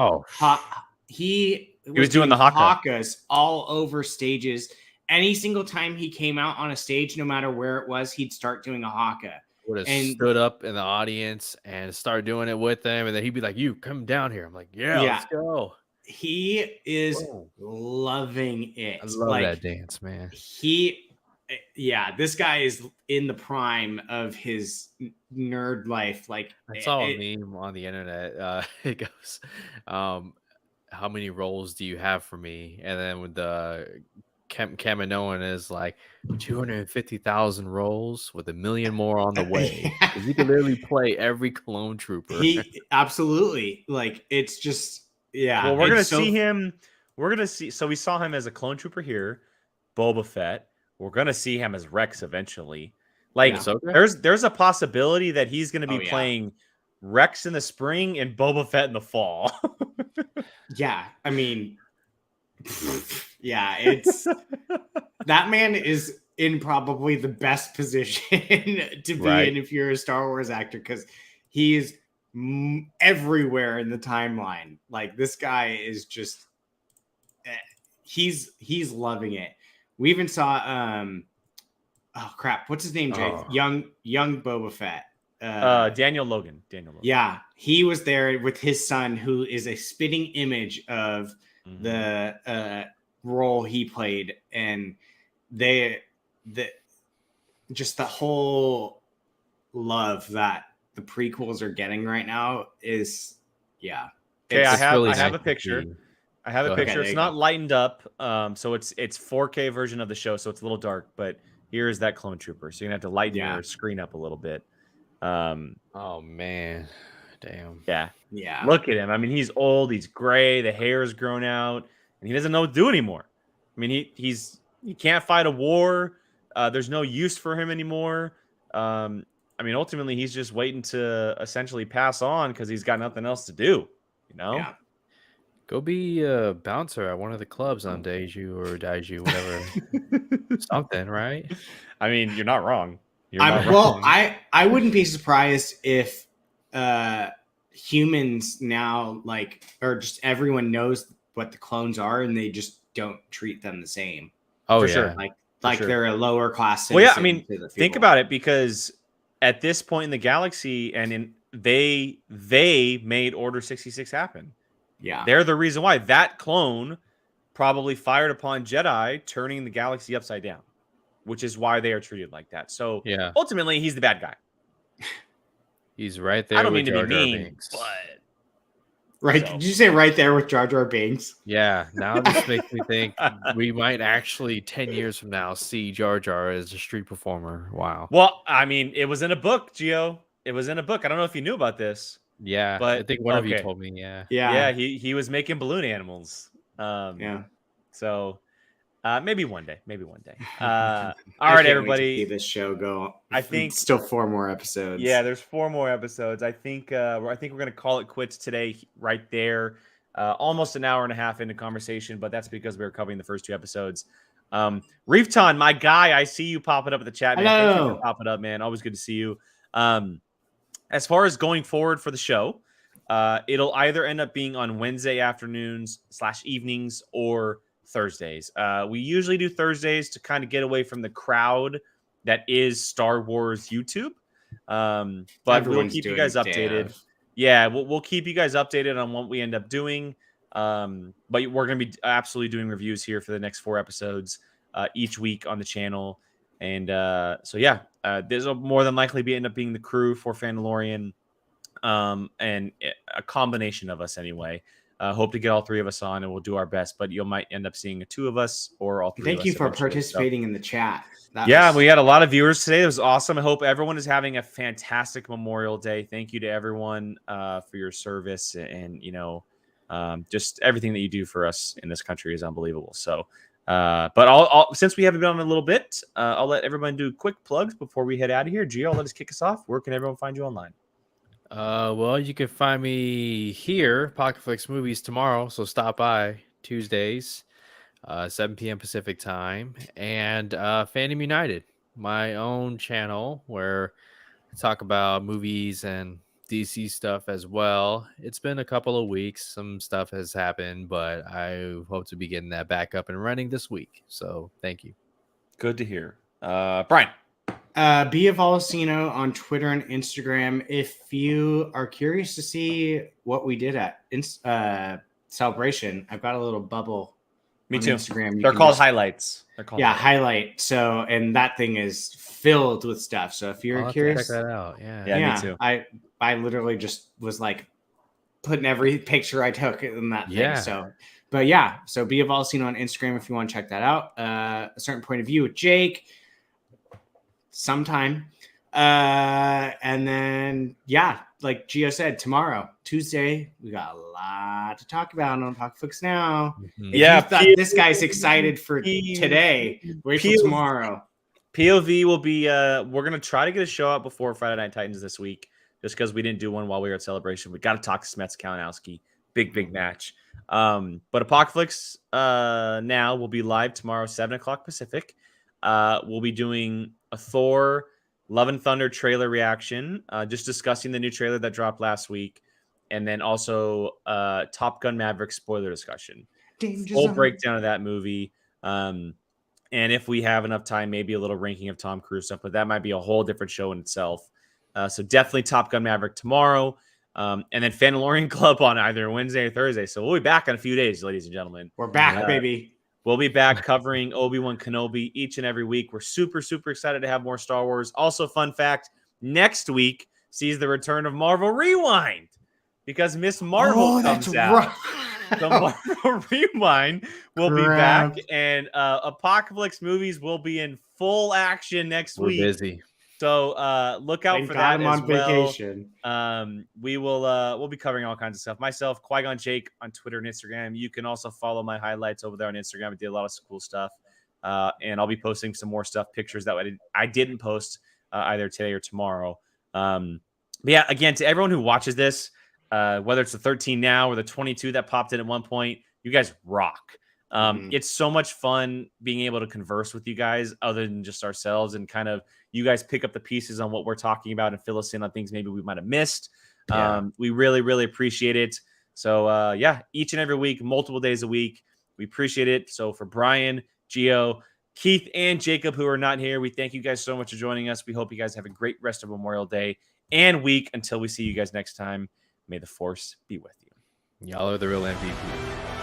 he was doing the hakas all over stages, any single time he came out on a stage, no matter where it was, he'd start doing a haka. Would have And stood up in the audience and start doing it with them, and then he'd be like, "You come down here." I'm like, "Yeah, Yeah. let's go." he is Whoa. loving it. I love that dance, man. This guy is in the prime of his nerd life. Like, I saw a meme on the internet. It goes, "How many roles do you have for me?" And then with the Kaminoan is like 250,000 roles with 1 million more on the way. Because you can literally play every clone trooper. He absolutely, like, it's just, yeah. Well, we're gonna see him. We're gonna see. So we saw him as a clone trooper here, Boba Fett. We're gonna see him as Rex eventually. Like, there's a possibility that he's gonna be playing Rex in the spring and Boba Fett in the fall. Yeah, I mean, yeah, it's that man is in probably the best position to be in if you're a Star Wars actor, because he is everywhere in the timeline. Like, this guy is just he's loving it. We even saw oh crap, what's his name, Jay? Young Boba Fett. Daniel Logan. Yeah, he was there with his son, who is a spitting image of the role he played, and just the whole love that the prequels are getting right now is Okay, I have really a picture. I have a picture. It's not lightened up, so it's 4K version of the show, so it's a little dark. But here is that clone trooper. So you're gonna have to lighten your screen up a little bit. Oh man, damn. Yeah. Look at him. I mean, he's old. He's gray. The hair is grown out, and he doesn't know what to do anymore. I mean, he can't fight a war. There's no use for him anymore. I mean, ultimately, he's just waiting to essentially pass on because he's got nothing else to do. You know. Yeah. Go be a bouncer at one of the clubs on Daiju, whatever. Something, right? I mean, you're not wrong. I wouldn't be surprised if humans now, like, or just everyone knows what the clones are, and they just don't treat them the same. Oh, for sure. Like they're a lower class. Well, yeah. I mean, think about it, because at this point in the galaxy, and they made Order 66 happen. Yeah, they're the reason why that clone probably fired upon Jedi, turning the galaxy upside down, which is why they are treated like that. So ultimately, he's the bad guy. He's right there. I don't mean to be mean, but right? Did you say right there with Jar Jar Binks? Yeah. Now this makes me think we might actually 10 years from now see Jar Jar as a street performer. Wow. Well, I mean, it was in a book, Gio. It was in a book. I don't know if you knew about this. Yeah, but I think one of you told me. Yeah. He was making balloon animals. So maybe one day. All right, everybody. See this show go. I think still 4 more episodes. Yeah, there's 4 more episodes. I think we're gonna call it quits today, right there. Almost an hour and a half into conversation, but that's because we were covering the first 2 episodes. Reefton, my guy, I see you popping up in the chat, man. Hello. Thank you for popping up, man. Always good to see you. As far as going forward for the show, it'll either end up being on Wednesday afternoons / evenings or Thursdays. We usually do Thursdays to kind of get away from the crowd that is Star Wars YouTube. But we'll keep you guys updated. Yeah, we'll keep you guys updated on what we end up doing. But we're going to be absolutely doing reviews here for the next 4 episodes each week on the channel. And this will more than likely end up being the crew for Fandalorian, and a combination of us anyway. Hope to get all 3 of us on, and we'll do our best. But you might end up seeing 2 of us or all 3 of us. Thank you for participating in the chat. We had a lot of viewers today. It was awesome. I hope everyone is having a fantastic Memorial Day. Thank you to everyone for your service, and just everything that you do for us in this country is unbelievable. So. But since we haven't been on a little bit, I'll let everyone do quick plugs before we head out of here. Gio, let us kick us off. Where can everyone find you online? Well, you can find me here, Pocket Flicks Movies, tomorrow. So stop by Tuesdays, 7 p.m. Pacific time, and Fandom United, my own channel where I talk about movies and DC stuff as well. It's been a couple of weeks. Some stuff has happened, but I hope to be getting that back up and running this week. So thank you. Good to hear. Brian. Be a Volcino on Twitter and Instagram. If you are curious to see what we did at Celebration, I've got a little bubble. Me on too. Instagram. They're called highlights. They're called highlight. So, and that thing is filled with stuff. So if you're curious, check that out. Yeah, me too. I literally just was like putting every picture I took in that thing. So, but yeah, so Be a Volcino on Instagram if you want to check that out. A certain point of view with Jake sometime. And then, yeah, like Gio said, tomorrow, Tuesday, we got a lot to talk about on Apocalypse Now. Mhm. If you thought this guy's excited for today, wait for tomorrow. POV will be, we're going to try to get a show out before Friday Night Titans this week, just because we didn't do one while we were at Celebration. We got to talk to Smets Kalinowski. Big match. But Apocalypse Now will be live tomorrow, 7 o'clock Pacific. We'll be doing a Thor Love and Thunder trailer reaction, just discussing the new trailer that dropped last week, and then also Top Gun Maverick spoiler discussion. Full breakdown of that movie. And if we have enough time, maybe a little ranking of Tom Cruise stuff, but that might be a whole different show in itself. So definitely Top Gun Maverick tomorrow. And then Fandalorian Club on either Wednesday or Thursday. So we'll be back in a few days, ladies and gentlemen. We're back, baby. We'll be back covering Obi-Wan Kenobi each and every week. We're super excited to have more Star Wars. Also, fun fact, next week sees the return of Marvel Rewind because Miss Marvel comes out. Right. So Marvel Rewind will be back, and Apocalypse movies will be in full action next week. We're busy. So look out for that as well. Vacation. We'll be covering all kinds of stuff. Myself, Qui-Gon Jake on Twitter and Instagram. You can also follow my highlights over there on Instagram. I did a lot of cool stuff. And I'll be posting some more stuff, pictures that I didn't post either today or tomorrow. But yeah, again, to everyone who watches this, whether it's the 13 now or the 22 that popped in at one point, you guys rock. It's so much fun being able to converse with you guys other than just ourselves, and kind of you guys pick up the pieces on what we're talking about and fill us in on things maybe we might have missed. We really appreciate it. So yeah, each and every week, multiple days a week, we appreciate it. So for Brian, Gio, Keith, and Jacob, who are not here, we thank you guys so much for joining us. We hope you guys have a great rest of Memorial Day and week until we see you guys next time. May the force be with you. Y'all are the real MVP.